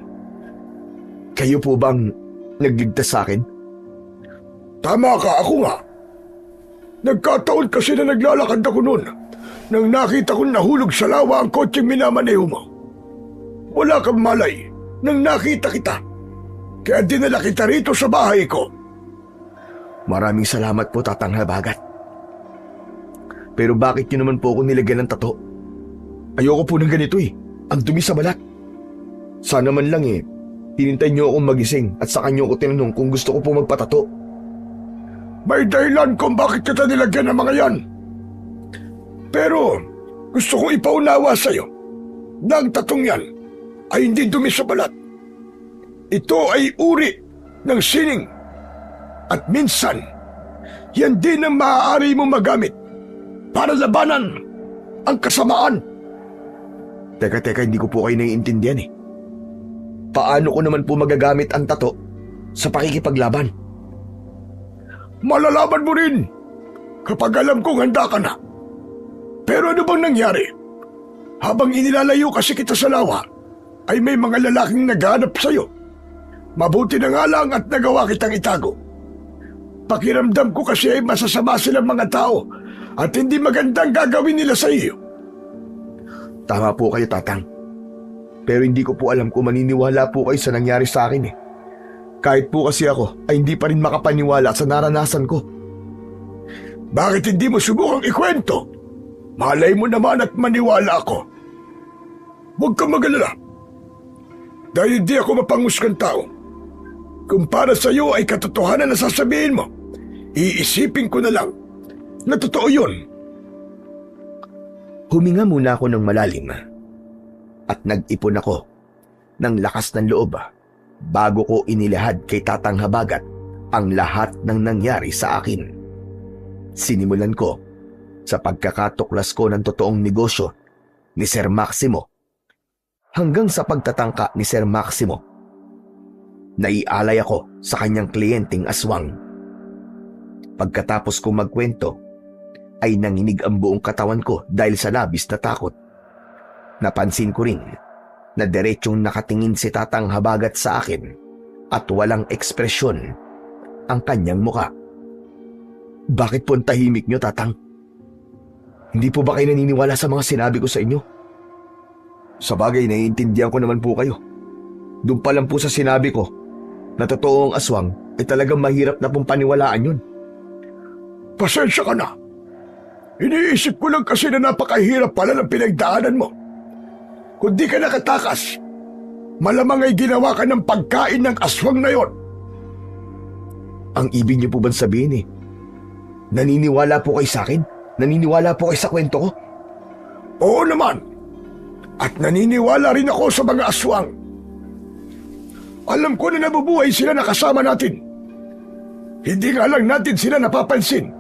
Kayo po bang nagligtas sa akin? Tama ka, ako nga. Nagkataon kasi na naglalakad ako noon nang nakita kong nahulog sa lawa ang kotseng minamaneho mo. Wala kang malay nang nakita kita. Kaya dinala kita rito sa bahay ko. Maraming salamat po, Tatang Habagat. Pero bakit niyo naman po ako nilagyan ng tato? Ayoko po ng ganito eh. Ang dumi sa balat. Sana man lang hinintay niyo akong magising at saka niyo ako tinanong kung gusto ko po magpatato. May dahilan kung bakit kita nilagyan ng mga yan. Pero gusto kong ipaunawa sa'yo na ang tatong yan ay hindi dumi sa balat. Ito ay uri ng sining. At minsan, yan din ang maaari mong magamit para labanan ang kasamaan. Teka, hindi ko po kayo naiintindihan eh. Paano ko naman po magagamit ang tato sa pakikipaglaban? Malalaman mo rin kapag alam kong handa ka na. Pero ano bang nangyari? Habang inilalayo kasi kita sa lawa, ay may mga lalaking naghanap sa'yo. Mabuti na nga lang at nagawa kitang itago. Pakiramdam ko kasi ay masasama silang mga tao at hindi magandang gagawin nila sa iyo. Tama po kayo, Tatang. Pero hindi ko po alam kung maniniwala po kayo sa nangyari sa akin eh. Kahit po kasi ako ay hindi pa rin makapaniwala sa naranasan ko. Bakit hindi mo subukang ikwento? Malay mo naman at maniwala ako. Huwag kang mag-alala. Dahil hindi ako mapanghusgang tao. Kung para sa iyo ay katotohanan na sasabihin mo, iisipin ko na lang na totoo yun. Huminga muna ako ng malalim at nag-ipon ako ng lakas ng loob bago ko inilahad kay Tatang Habagat ang lahat ng nangyari sa akin. Sinimulan ko sa pagkakatuklas ko ng totoong negosyo ni Sir Maximo hanggang sa pagtatangka ni Sir Maximo. Naialay ako sa kanyang kliyenteng aswang. Pagkatapos kong magkwento, ay nanginig ang buong katawan ko dahil sa labis na takot. Napansin ko rin na diretsong nakatingin si Tatang Habagat sa akin at walang ekspresyon ang kanyang muka. Bakit po ang tahimik niyo, Tatang? Hindi po ba kayo naniniwala sa mga sinabi ko sa inyo? Sa bagay, naiintindihan ko naman po kayo. Doon pa lang po sa sinabi ko na totoong aswang ay talagang mahirap na pong paniwalaan yun. Pasensya ka na. Iniisip ko lang kasi na napakahirap pala ng pinagdaanan mo. Kung di ka nakatakas, malamang ay ginawa ka ng pagkain ng aswang na yon. Ang ibig niyo po ba sabihin naniniwala po kayo sa akin? Naniniwala po kayo sa kwento ko? Oo naman. At naniniwala rin ako sa mga aswang. Alam ko na nabubuhay sila na kasama natin. Hindi nga lang natin sila napapansin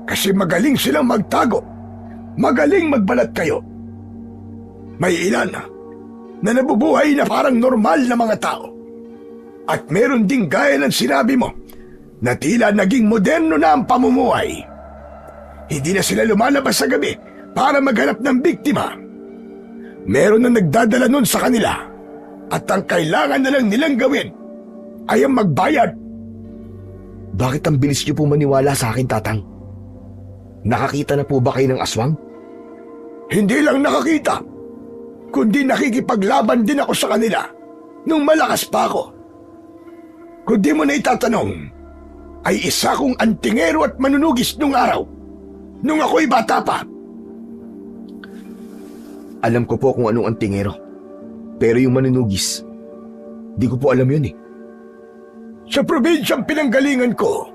kasi magaling silang magtago. Magaling magbalat kayo. May ilan na nabubuhay na parang normal na mga tao. At meron ding gaya ng sinabi mo na tila naging moderno na ang pamumuhay. Hindi na sila lumalabas sa gabi para maghanap ng biktima. Meron na nagdadala nun sa kanila at ang kailangan na lang nilang gawin ay ang magbayad. Bakit ang bilis niyo po maniwala sa akin, Tatang? Nakakita na po ba kayo ng aswang? Hindi lang nakakita, kundi nakikipaglaban din ako sa kanila nung malakas pa ako. Kung di mo na itatanong, ay isa kong antingero at manunugis nung araw, nung ako'y bata pa. Alam ko po kung anong antingero, pero yung manunugis, di ko po alam yun eh. Sa probinsyang pinanggalingan ko,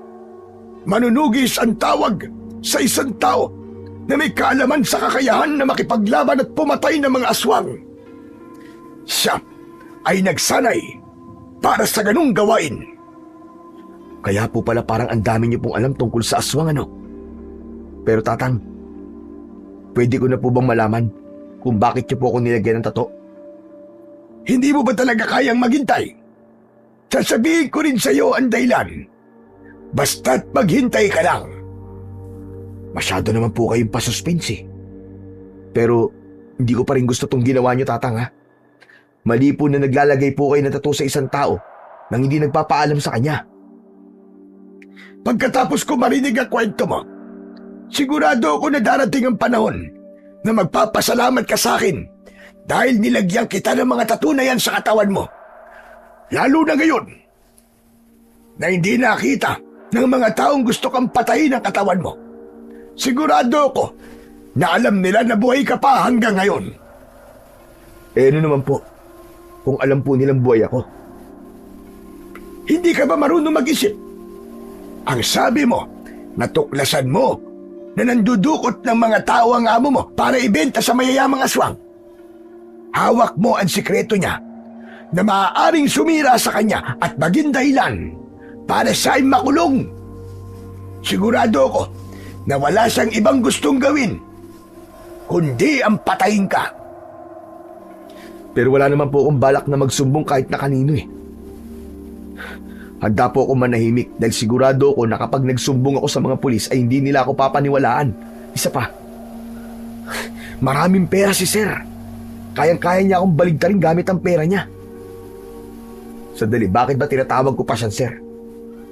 manunugis ang tawag sa isang tao na may kaalaman sa kakayahan na makipaglaban at pumatay ng mga aswang. Siya ay nagsanay para sa ganung gawain. Kaya po pala parang ang dami niyo pong alam tungkol sa aswang, ano? Pero Tatang, pwede ko na po bang malaman kung bakit niyo po ako nilagyan ng tato? Hindi mo ba talaga kayang maghintay? Sasabihin ko rin sa iyo ang dahilan. Basta't maghintay ka lang. Masyado naman po kayong pasuspense eh. Pero hindi ko pa rin gusto tong ginawa niyo, Tatang, ha? Mali po na naglalagay po kayo ng tato sa isang tao nang hindi nagpapaalam sa kanya. Pagkatapos ko marinig ang kwento mo, sigurado ako na darating ang panahon na magpapasalamat ka sa akin dahil nilagyan kita ng mga tattoo na yan sa katawan mo. Lalo na ngayon na hindi nakita ng mga taong gusto kang patayin ang katawan mo. Sigurado ako na alam nila na buhay ka pa hanggang ngayon. Eh ano naman po, kung alam po nilang buhay ako? Hindi ka ba marunong mag-isip? Ang sabi mo, natuklasan mo na nandudukot ng mga tao ang amo mo para ibenta sa mayayamang aswang. Hawak mo ang sikreto niya na maaaring sumira sa kanya at maging dahilan para siya'y makulong. Sigurado ako na wala siyang ibang gustong gawin kundi ang patayin ka. Pero wala naman po akong balak na magsumbong kahit na kanino eh. Handa po ako manahimik dahil sigurado ako na kapag nagsumbong ako sa mga pulis ay hindi nila ako papaniwalaan. Isa pa, maraming pera si Sir. Kayang-kaya niya akong baligtarin gamit ang pera niya. Sandali, bakit ba tinatawag ko pa siya, Sir?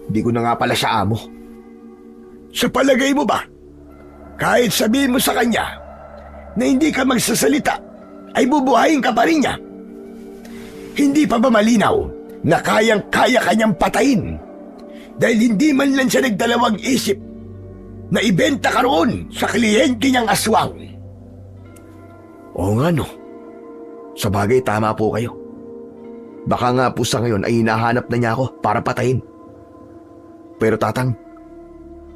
Hindi ko na nga pala siya amo. Sa palagay mo ba, kahit sabihin mo sa kanya na hindi ka magsasalita, ay bubuhayin ka pa rin niya? Hindi pa ba malinaw na kayang-kaya kanyang patayin dahil hindi man lang siya nagdalawang isip na ibenta ka roon sa kliyente niyang aswang? Oo nga no. Sa bagay, tama po kayo. Baka nga po sa ngayon ay hinahanap na niya ako para patayin. Pero Tatang,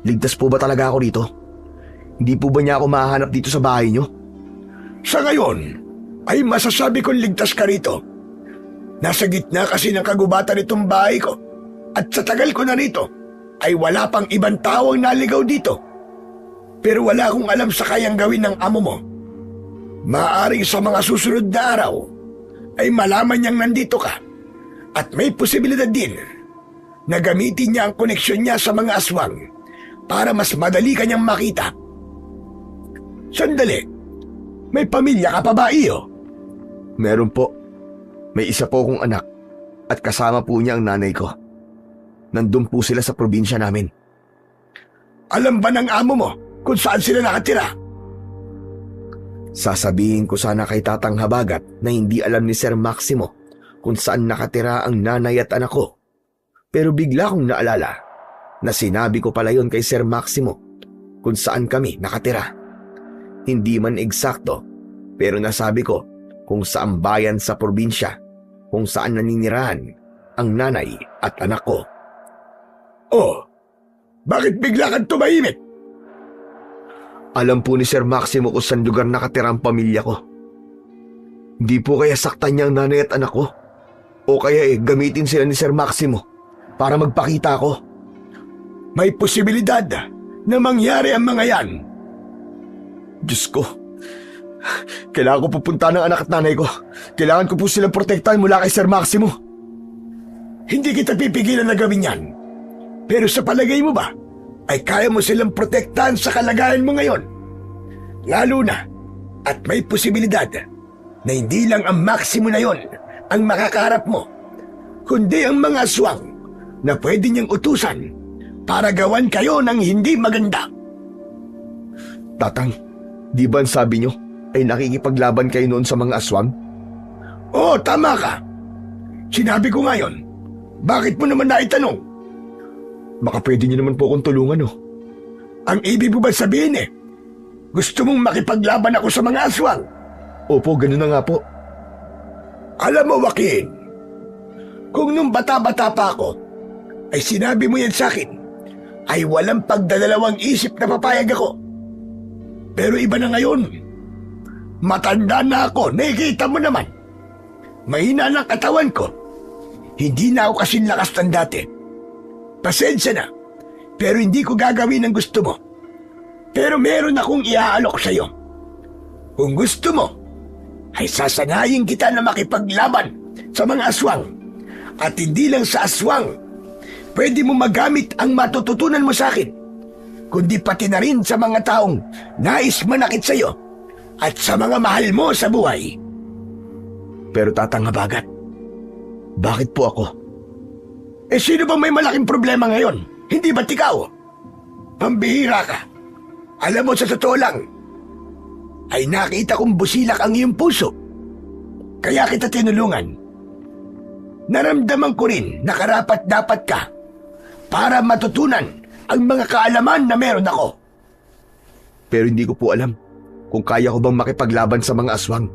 ligtas po ba talaga ako dito? Hindi po ba niya ako mahanap dito sa bahay niyo? Sa ngayon, ay masasabi kong ligtas ka rito. Nasa gitna kasi ng kagubatan itong bahay ko. At sa tagal ko na rito, ay wala pang ibang tao ang naligaw dito. Pero wala akong alam sa kayang gawin ng amo mo. Maaaring sa mga susunod na araw, ay malaman niyang nandito ka. At may posibilidad din na gamitin niya ang koneksyon niya sa mga aswang para mas madali kanyang makita. Sandali, may pamilya ka pa ba, iyo? Meron po. May isa po akong anak at kasama po niya ang nanay ko. Nandun po sila sa probinsya namin. Alam ba ng amo mo kung saan sila nakatira? Sasabihin ko sana kay Tatang Habagat na hindi alam ni Sir Maximo kung saan nakatira ang nanay at anak ko. Pero bigla kong naalala na sinabi ko pala yon kay Sir Maximo kung saan kami nakatira. Hindi man eksakto, pero nasabi ko kung saan bayan sa probinsya kung saan naninirahan ang nanay at anak ko. Oh, bakit bigla kang tumahimik? Alam po ni Sir Maximo kung saan lugar nakatira ang pamilya ko. Hindi po kaya saktan niya ang nanay at anak ko? O kaya gamitin sila ni Sir Maximo para magpakita ko? May posibilidad na mangyari ang mga yan. Diyos ko, kailangan ko pupunta ng anak at nanay ko. Kailangan ko po silang protektahan mula kay Sir Maximo. Hindi kita pipigilan na gawin yan. Pero sa palagay mo ba, ay kaya mo silang protektahan sa kalagayan mo ngayon? Lalo na, at may posibilidad na hindi lang ang Maximo na yon ang makakaharap mo, kundi ang mga aswang na pwede niyang utusan para gawan kayo ng hindi maganda. Tatang, di ba ang sabi niyo ay nakikipaglaban kayo noon sa mga aswang? Oo, tama ka. Sinabi ko ngayon, bakit mo naman naitanong? Baka pwede niyo naman po akong tulungan, oh. Ang ibig mo ba sabihin gusto mong makipaglaban ako sa mga aswang? Opo, ganun na nga po. Alam mo, Joaquin, kung nung bata-bata pa ako, ay sinabi mo yan sa akin, ay walang pagdadalawang isip na papayag ako. Pero iba na ngayon. Matanda na ako, nakikita mo naman. Mahina ng katawan ko. Hindi na ako kasing lakas ng dati. Pasensya na, pero hindi ko gagawin ang gusto mo. Pero meron akong iaalok sa iyo. Kung gusto mo, ay sasanayin kita na makipaglaban sa mga aswang. At hindi lang sa aswang, pwede mo magamit ang matututunan mo sa akin, kundi pati na rin sa mga taong nais manakit sa iyo at sa mga mahal mo sa buhay. Pero Tatang Habagat, bakit po ako? Sino bang may malaking problema ngayon? Hindi ba't ikaw? Pambihira ka. Alam mo, sa totoo lang, ay nakita kong busilak ang iyong puso. Kaya kita tinulungan. Naramdaman ko rin na karapat-dapat ka para matutunan ang mga kaalaman na meron ako. Pero hindi ko po alam kung kaya ko bang makipaglaban sa mga aswang.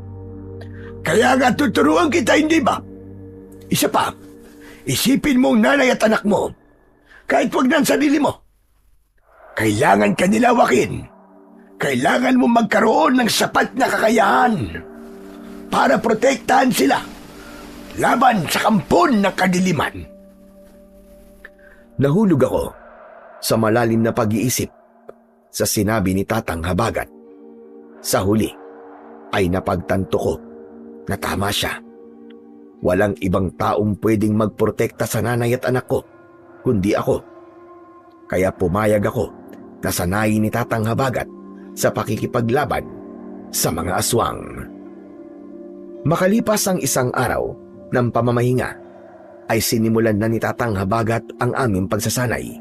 Kaya nga tuturuan kita, hindi ba? Isa pa, isipin mong nanay at anak mo, kahit wag na ang sarili mo. Kailangan ka nila, Joaquin. Kailangan mo magkaroon ng sapat na kakayahan para protektahan sila laban sa kampon ng kadiliman. Nahulog ako sa malalim na pag-iisip sa sinabi ni Tatang Habagat. Sa huli ay napagtanto ko na tama siya. Walang ibang taong pwedeng magprotekta sa nanay at anak ko, kundi ako. Kaya pumayag ako na sanayin ni Tatang Habagat sa pakikipaglaban sa mga aswang. Makalipas ang isang araw ng pamamahinga, ay sinimulan na ni Tatang Habagat ang aming pagsasanay.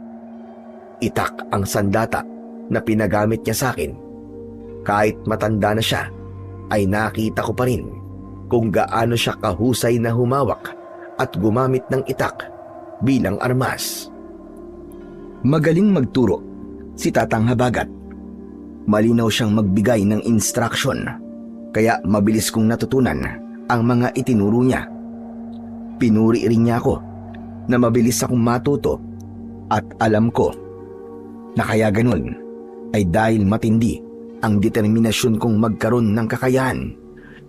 Itak ang sandata na pinagamit niya sa akin. Kahit matanda na siya, ay nakita ko pa rin kung gaano siya kahusay na humawak at gumamit ng itak bilang armas. Magaling magturo si Tatang Habagat. Malinaw siyang magbigay ng instruction, kaya mabilis kong natutunan ang mga itinuro niya. Pinuri rin niya ako na mabilis akong matuto at alam ko na kaya ganun ay dahil matindi ang determinasyon kong magkaroon ng kakayahan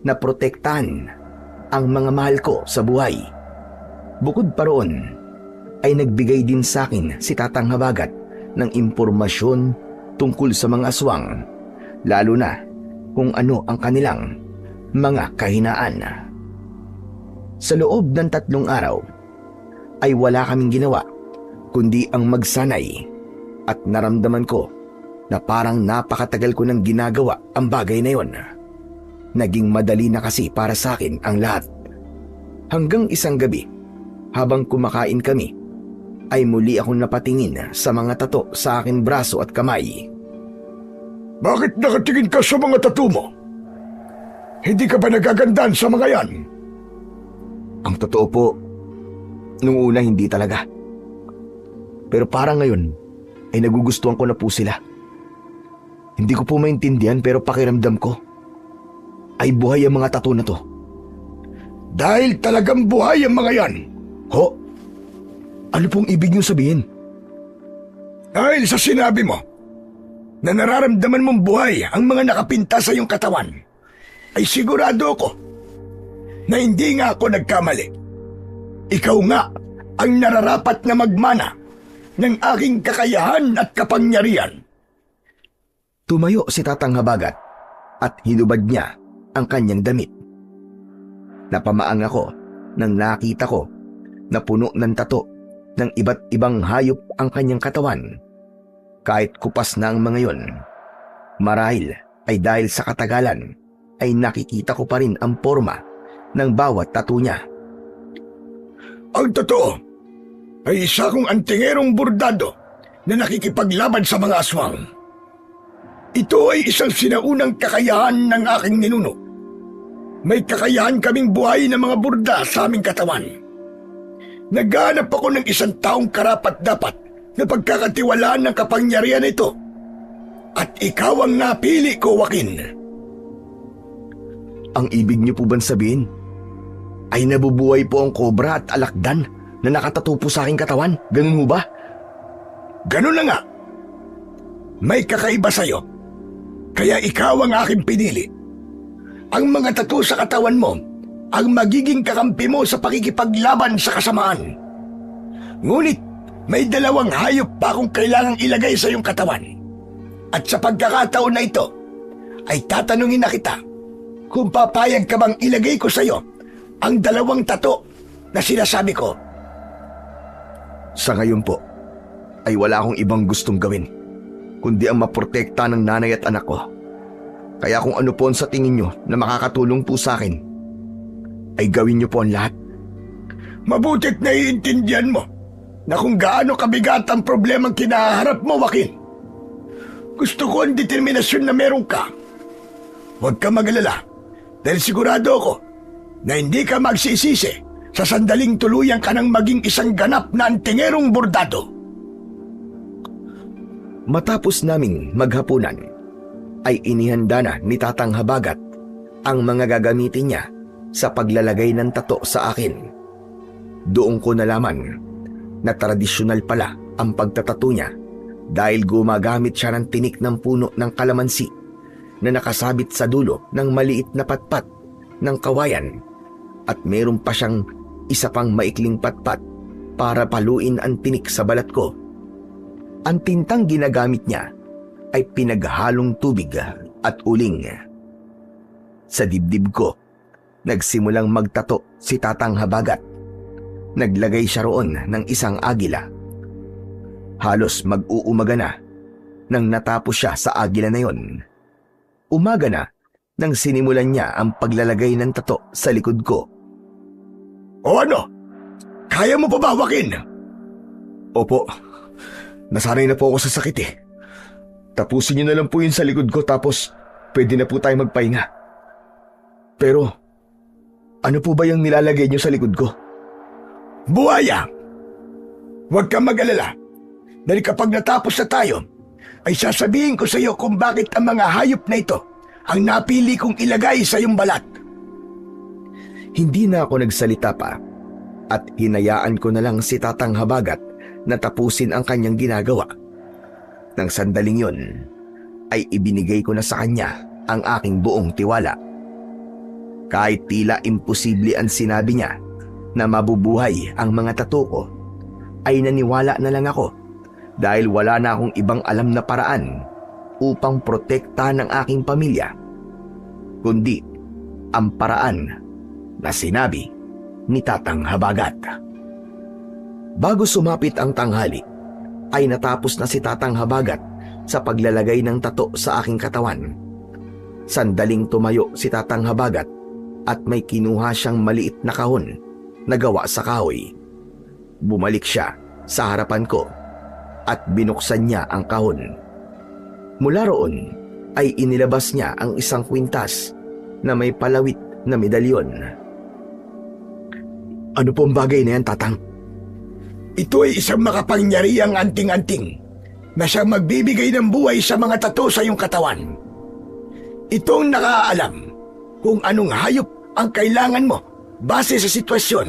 na protektahan ang mga mahal ko sa buhay. Bukod pa roon, ay nagbigay din sa akin si Tatang Habagat ng impormasyon tungkol sa mga aswang, lalo na kung ano ang kanilang mga kahinaan. Sa loob ng 3 araw, ay wala kaming ginawa kundi ang magsanay, at naramdaman ko na parang napakatagal ko nang ginagawa ang bagay na yon. Naging madali na kasi para sa akin ang lahat. Hanggang isang gabi, habang kumakain kami, ay muli akong napatingin sa mga tato sa aking braso at kamay. Bakit nakatingin ka sa mga tattoo mo? Hindi ka ba nagagandaan sa mga yan? Ang totoo po, nung una hindi talaga. Pero parang ngayon, ay nagugustuhan ko na po sila. Hindi ko po maintindihan pero pakiramdam ko ay buhay ang mga tattoo na to. Dahil talagang buhay ang mga yan. Ho? Ano pong ibig niyo sabihin? Dahil sa sinabi mo na nararamdaman mong buhay ang mga nakapinta sa iyong katawan, ay sigurado ako na hindi nga ako nagkamali. Ikaw nga ang nararapat na magmana ng aking kakayahan at kapangyarihan. Tumayo si Tatang Habagat at hinubad niya ang kanyang damit. Napamaang ako nang nakita ko na puno ng tato ng iba't ibang hayop ang kanyang katawan. Kahit kupas na ang mga yon, marahil ay dahil sa katagalan ay nakikita ko pa rin ang forma ng bawat tattoo niya. Ang totoo ay isa kong antingerong bordado na nakikipaglaban sa mga aswang. Ito ay isang sinaunang kakayahan ng aking ninuno. May kakayahan kaming buhay ng mga burda sa aming katawan. Naghahanap ako ng isang taong karapat-dapat na pagkakatiwalaan ng kapangyarihan nito. At ikaw ang napili ko, Joaquin. Ang ibig niyo po bang sabihin ay nabubuhay po ang kobra at alakdan na nakatato po sa aking katawan? Ganun mo ba? Ganun na nga. May kakaiba sa'yo. Kaya ikaw ang aking pinili. Ang mga tattoo sa katawan mo ang magiging kakampi mo sa pakikipaglaban sa kasamaan. Ngunit may 2 hayop pa akong kailangang ilagay sa iyong katawan. At sa pagkakataon na ito, ay tatanungin na kita kung papayag ka bang ilagay ko sa iyo ang 2 tattoo na sinasabi ko. Sa ngayon po, ay wala akong ibang gustong gawin kundi ang maprotekta ng nanay at anak ko. Kaya kung ano po sa tingin nyo na makakatulong po sa akin, ay gawin nyo po ang lahat. Mabutit naiintindihan mo na kung gaano kabigat ang problemang kinaharap mo, Joaquin. Gusto ko ang determinasyon na meron ka. Huwag ka mag-alala dahil sigurado ako na hindi ka magsisisi sa sandaling tuluyan ka ng maging isang ganap na antingerong bordado. Matapos naming maghapunan, ay inihanda na ni Tatang Habagat ang mga gagamitin niya sa paglalagay ng tato sa akin. Doon ko nalaman na tradisyonal pala ang pagtatato niya dahil gumagamit siya ng tinik ng puno ng kalamansi na nakasabit sa dulo ng maliit na patpat ng kawayan at meron pa siyang isa pang maikling patpat para paluin ang tinik sa balat ko. Ang tintang ginagamit niya ay pinaghalong tubig at uling. Sa dibdib ko, nagsimulang magtato si Tatang Habagat. Naglagay siya roon ng isang agila. Halos mag-uumaga na nang natapos siya sa agila na yon. Umaga na nang sinimulan niya ang paglalagay ng tato sa likod ko. O ano? Kaya mo pa ba hawakin? Opo, nasanay na po ako sa sakit eh. Tapusin niyo na lang po yun sa likod ko tapos pwede na po tayo magpahinga. Pero, ano po ba yung nilalagay niyo sa likod ko? Buhaya! Huwag kang mag-alala. Dahil kapag natapos na tayo, ay sasabihin ko sa iyo kung bakit ang mga hayop na ito ang napili kong ilagay sa iyong balat. Hindi na ako nagsalita pa at hinayaan ko na lang si Tatang Habagat na tapusin ang kanyang ginagawa. Nang sandaling yon, ay ibinigay ko na sa kanya ang aking buong tiwala. Kahit tila imposible ang sinabi niya na mabubuhay ang mga tato ko, ay naniwala na lang ako dahil wala na akong ibang alam na paraan upang protektahan ang aking pamilya, kundi ang paraan na sinabi ni Tatang Habagat. Bago sumapit ang tanghali, ay natapos na si Tatang Habagat sa paglalagay ng tato sa aking katawan. Sandaling tumayo si Tatang Habagat at may kinuha siyang maliit na kahon na gawa sa kahoy. Bumalik siya sa harapan ko at binuksan niya ang kahon. Mula roon ay inilabas niya ang isang kwintas na may palawit na medalyon. Ano po ang bagay na yan, Tatang? Ito ay isang makapangyarihang anting-anting na siyang magbibigay ng buhay sa mga tato sa iyong katawan. Itong nakaalam kung anong hayop ang kailangan mo base sa sitwasyon.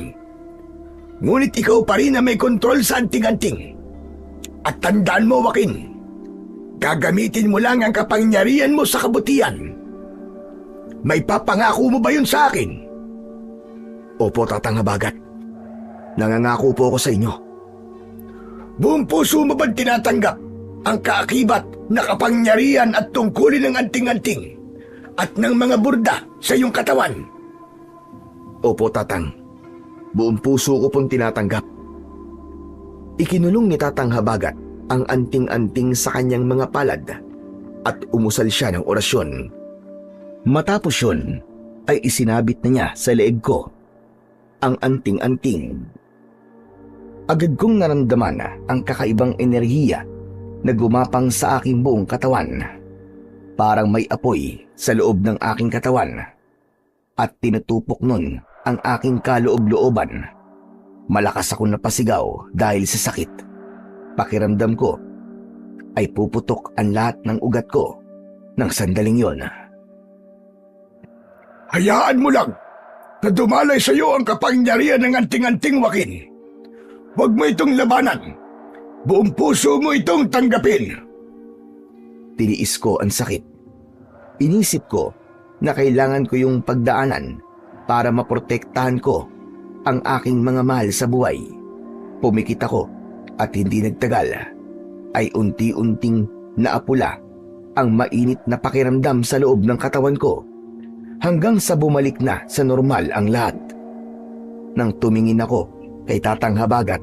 Ngunit ikaw pa rin na may kontrol sa anting-anting. At tandaan mo, Joaquin, gagamitin mo lang ang kapangyarihan mo sa kabutihan. May papangako mo ba yun sa akin? Opo, Tatang Habagat. Nangangako po ako sa inyo. Buong puso mo ba tinatanggap ang kaakibat na kapangyarihan at tungkulin ng anting-anting at ng mga burda sa iyong katawan? Opo, Tatang. Buong puso ko pong tinatanggap. Ikinulong ni Tatang Habagat ang anting-anting sa kanyang mga palad at umusal siya ng orasyon. Matapos yun, ay isinabit na niya sa leeg ko ang anting-anting. Agad kong naramdaman ang kakaibang enerhiya na gumapang sa aking buong katawan. Parang may apoy sa loob ng aking katawan at tinutupok nun ang aking kaloob-looban. Malakas akong napasigaw dahil sa sakit. Pakiramdam ko ay puputok ang lahat ng ugat ko ng sandaling yon. Hayaan mo lang na dumalay sa iyo ang kapangyarihan ng anting-anting, Joaquin. Huwag mo itong labanan. Buong puso mo itong tanggapin. Tiniis ko ang sakit. Inisip ko na kailangan ko yung pagdaanan para maprotektahan ko ang aking mga mahal sa buhay. Pumikit ako at hindi nagtagal ay unti-unting naapula ang mainit na pakiramdam sa loob ng katawan ko hanggang sa bumalik na sa normal ang lahat. Nang tumingin ako kay Tatang Habagat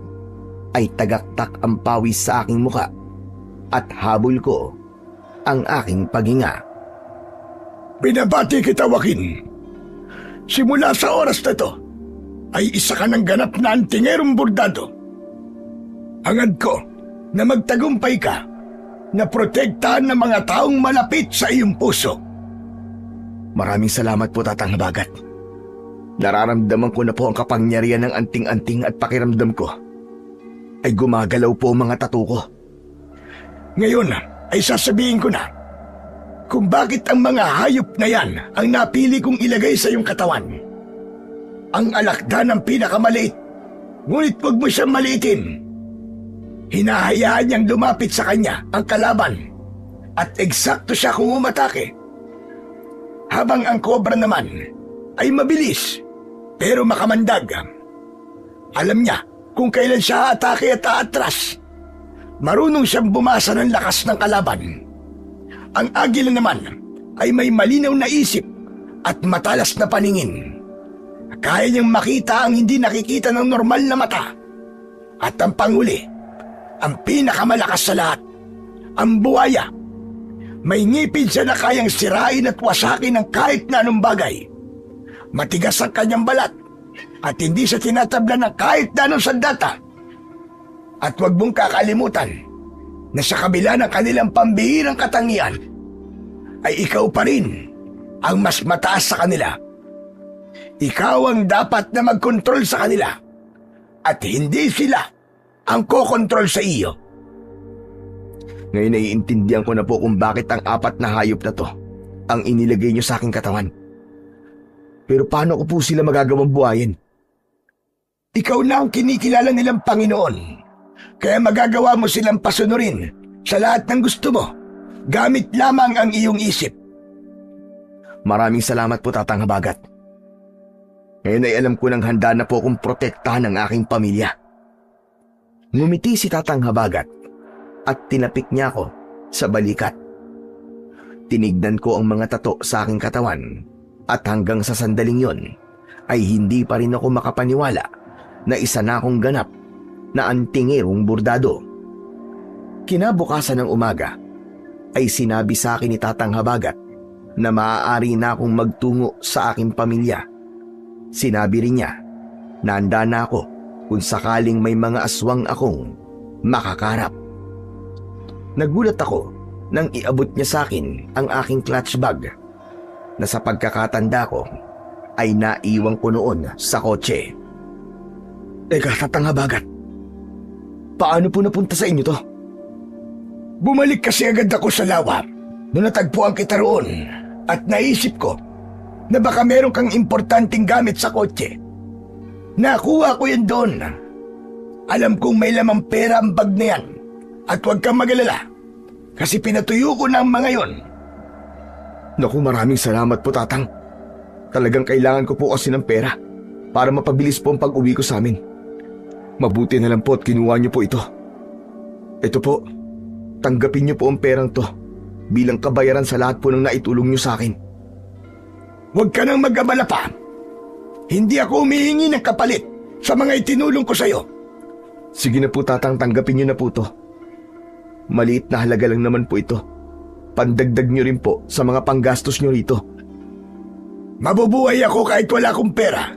ay tagaktak ang pawis sa aking muka at habol ko ang aking paghinga. Binabati kita, Joaquin. Simula sa oras na to, ay isa ka ng ganap na antingerong bordado. Hangad ko na magtagumpay ka na protektahan ng mga taong malapit sa iyong puso. Maraming salamat po, Tatang Habagat. Nararamdaman ko na po ang kapangyarihan ng anting-anting at pakiramdam ko ay gumagalaw po ang mga tato ko. Ngayon ay sasabihin ko na kung bakit ang mga hayop na yan ang napili kong ilagay sa iyong katawan. Ang alakda ng pinakamaliit, ngunit huwag mo siyang maliitin. Hinahayaan niyang lumapit sa kanya ang kalaban at eksakto siya kung umatake. Habang ang kobra naman ay mabilis pero makamandag. Alam niya kung kailan siya atake at aatras. Marunong siyang bumasa ng lakas ng kalaban. Ang agila naman ay may malinaw na isip at matalas na paningin. Kaya niyang makita ang hindi nakikita ng normal na mata. At ang panghuli, ang pinakamalakas sa lahat, ang buhaya. May ngipin siya na kayang sirain at wasakin ng kahit na anong bagay. Matigas ang kanyang balat at hindi siya tinatabla ng kahit na anong sandata. At huwag mong kakalimutan na sa kabila ng kanilang pambihirang katangian, ay ikaw pa rin ang mas mataas sa kanila. Ikaw ang dapat na mag-control sa kanila at hindi sila ang kokontrol sa iyo. Ngayon naiintindihan ko na po kung bakit ang 4 na hayop na to ang inilagay niyo sa aking katawan. Pero paano ko po sila magagawang buhayin? Ikaw na ang kinikilala nilang Panginoon, kaya magagawa mo silang pasunurin sa lahat ng gusto mo, gamit lamang ang iyong isip. Maraming salamat po, Tatang Habagat. Ngayon ay alam ko nang handa na po akong protektahan ang aking pamilya. Ngumiti si Tatang Habagat at tinapik niya ako sa balikat. Tinignan ko ang mga tato sa aking katawan at hanggang sa sandaling yon ay hindi pa rin ako makapaniwala na isa na akong ganap na antingerong bordado. Kinabukasan ng umaga ay sinabi sa akin ni Tatang Habagat na maaari na akong magtungo sa aking pamilya. Sinabi rin niya na handa na ako kung sakaling may mga aswang akong makakarap. Nagulat ako nang iabot niya sa akin ang aking clutch bag na sa pagkakatanda ko ay naiwan ko noon sa kotse. Teka, Tatang Habagat, paano po napunta sa inyo to? Bumalik kasi agad ako sa lawa nung natagpuan kita roon at naisip ko na baka meron kang importanteng gamit sa kotse. Nakuha ko yan doon. Alam kong may lamang pera ang bag na yan at huwag kang mag-alala kasi pinatuyo ko na ang mga yon. Naku, maraming salamat po, Tatang. Talagang kailangan ko po kasi ng pera para mapabilis po ang pag-uwi ko sa amin. Mabuti na lang po at kinuha niyo po ito. Ito po, tanggapin niyo po ang perang to bilang kabayaran sa lahat po ng naitulong niyo sa akin. Huwag ka nang mag-abala pa. Hindi ako humihingi ng kapalit sa mga itinulong ko sa'yo. Sige na po, Tatang, tanggapin niyo na po to. Maliit na halaga lang naman po ito. Pandagdag niyo rin po sa mga panggastos niyo rito. Mabubuhay ako kahit wala akong pera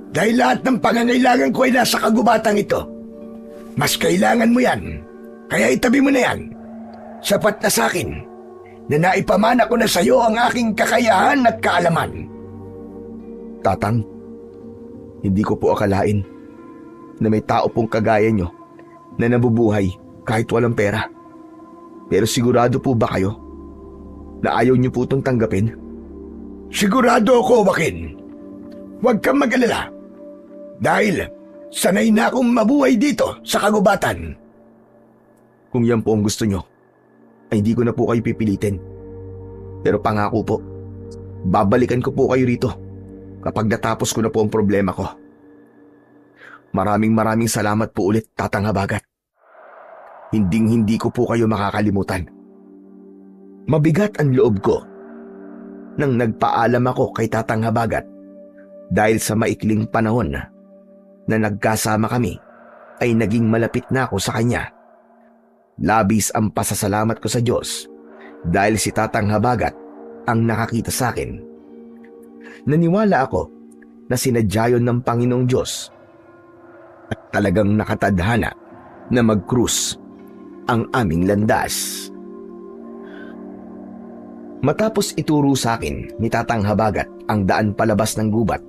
dahil lahat ng pangangailangan ko ay nasa kagubatang ito. Mas kailangan mo yan, kaya itabi mo na yan. Sapat na sa akin na naipamana ko na sa iyo ang aking kakayahan at kaalaman. Tatang, hindi ko po akalain na may tao pong kagaya nyo na nabubuhay kahit walang pera. Pero sigurado po ba kayo na ayaw nyo po itong tanggapin? Sigurado ako, Joaquin. Huwag kang mag-alala dahil sanay na akong mabuhay dito sa kagubatan. Kung yan po ang gusto nyo, ay hindi ko na po kayo pipilitin. Pero pangako po, babalikan ko po kayo rito kapag natapos ko na po ang problema ko. Maraming salamat po ulit, Tatang Habagat. Hinding-hindi ko po kayo makakalimutan. Mabigat ang loob ko nang nagpaalam ako kay Tatang Habagat dahil sa maikling panahon na nagkasama kami ay naging malapit na ako sa kanya. Labis ang pasasalamat ko sa Diyos dahil si Tatang Habagat ang nakakita sa akin. Naniwala ako na sinadya yun ng Panginoong Diyos at talagang nakatadhana na mag-cruise ang aming landas. Matapos ituro sa akin ni Tatang Habagat ang daan palabas ng gubat,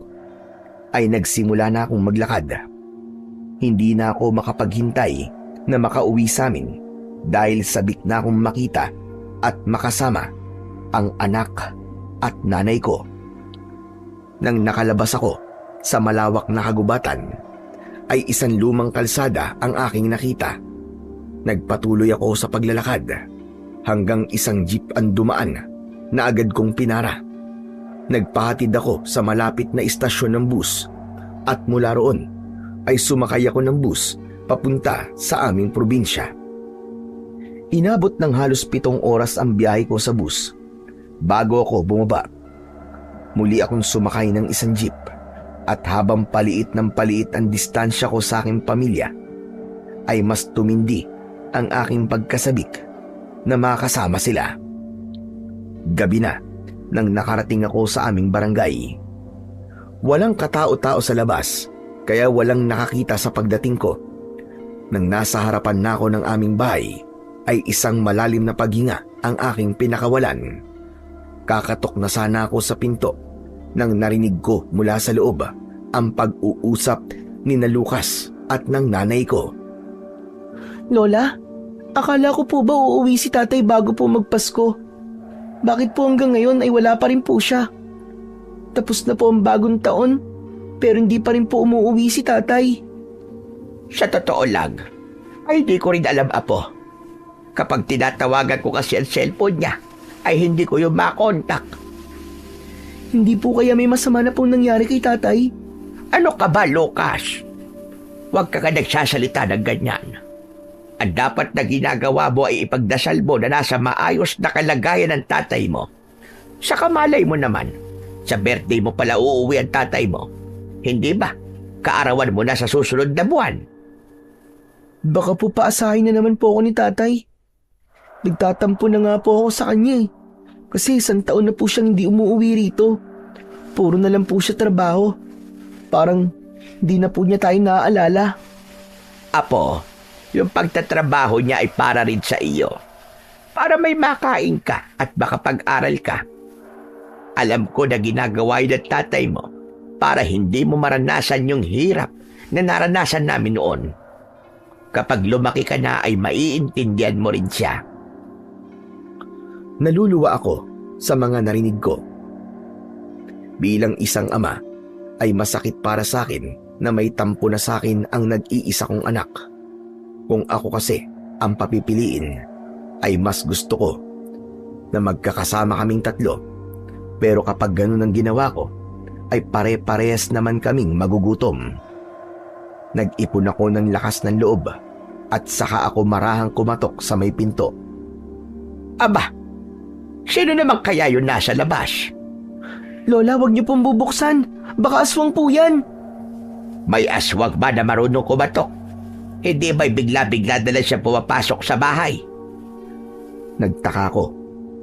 ay nagsimula na akong maglakad. Hindi na ako makapaghintay na makauwi sa amin dahil sabik na akong makita at makasama ang anak at nanay ko. Nang nakalabas ako sa malawak na kagubatan, ay isang lumang kalsada ang aking nakita. Nagpatuloy ako sa paglalakad hanggang isang jeep ang dumaan na agad kong pinara. Nagpahatid ako sa malapit na istasyon ng bus at mula roon ay sumakay ako ng bus papunta sa aming probinsya. Inabot ng halos 7 oras ang biyahe ko sa bus Bago ako bumaba, muli akong sumakay ng isang jeep at habang paliit ng paliit ang distansya ko sa aking pamilya, ay mas tumindi ang aking pagkasabik na makasama sila. Gabi na nang nakarating ako sa aming barangay. Walang katao-tao sa labas kaya walang nakakita sa pagdating ko. Nang nasa harapan na ako ng aming bahay ay isang malalim na paghinga ang aking pinakawalan. Kakatok na sana ako sa pinto nang narinig ko mula sa loob ang pag-uusap ni na Lucas at ng nanay ko. Lola, akala ko po ba uuwi si tatay bago po magpasko? Bakit po hanggang ngayon ay wala pa rin po siya? Tapos na po ang bagong taon, pero hindi pa rin po umuwi si tatay. Sa totoo lang, ay di ko rin alam, Apo. Kapag tinatawagan ko kasi ang cellphone niya, ay hindi ko yung makontak. Hindi po kaya may masama na pong nangyari kay tatay? Ano ka ba, Lucas? Huwag ka nagsasalita ng ganyan. Ang dapat na ginagawa mo ay ipagdasal mo na nasa maayos na kalagayan ng tatay mo. Sa kamalay mo naman, sa birthday mo pala uuwi ang tatay mo. Hindi ba? Kaarawan mo na sa susunod na buwan. Baka po paasahin na naman po ako ni tatay. Nagtatampo na nga po ako sa kanya eh. Kasi 1 taon na po siyang hindi umuwi rito. Puro na lang po siya trabaho. Parang hindi na po niya tayo naaalala. Apo, yung pagtatrabaho niya ay para rin sa iyo. Para may makain ka at makapag-aral ka. Alam ko na ginagawa yun ng tatay mo para hindi mo maranasan yung hirap na naranasan namin noon. Kapag lumaki ka na ay maiintindihan mo rin siya. Naluluwa ako sa mga narinig ko. Bilang isang ama, ay masakit para sa akin na may tampo na sa akin ang nag-iisa kong anak. Kung ako kasi ang papipiliin, ay mas gusto ko na magkakasama kaming 3. Pero kapag ganun ang ginawa ko, ay pare-parehas naman kaming magugutom. Nag-ipon ako ng lakas ng loob at saka ako marahang kumatok sa may pinto. Aba, sino naman kaya yun nasa labas? Lola, wag niyo pong bubuksan. Baka aswang po yan. May aswang ba na marunong kumatok? Hindi ba'y bigla-bigla na lang siya pumapasok sa bahay? Nagtaka ko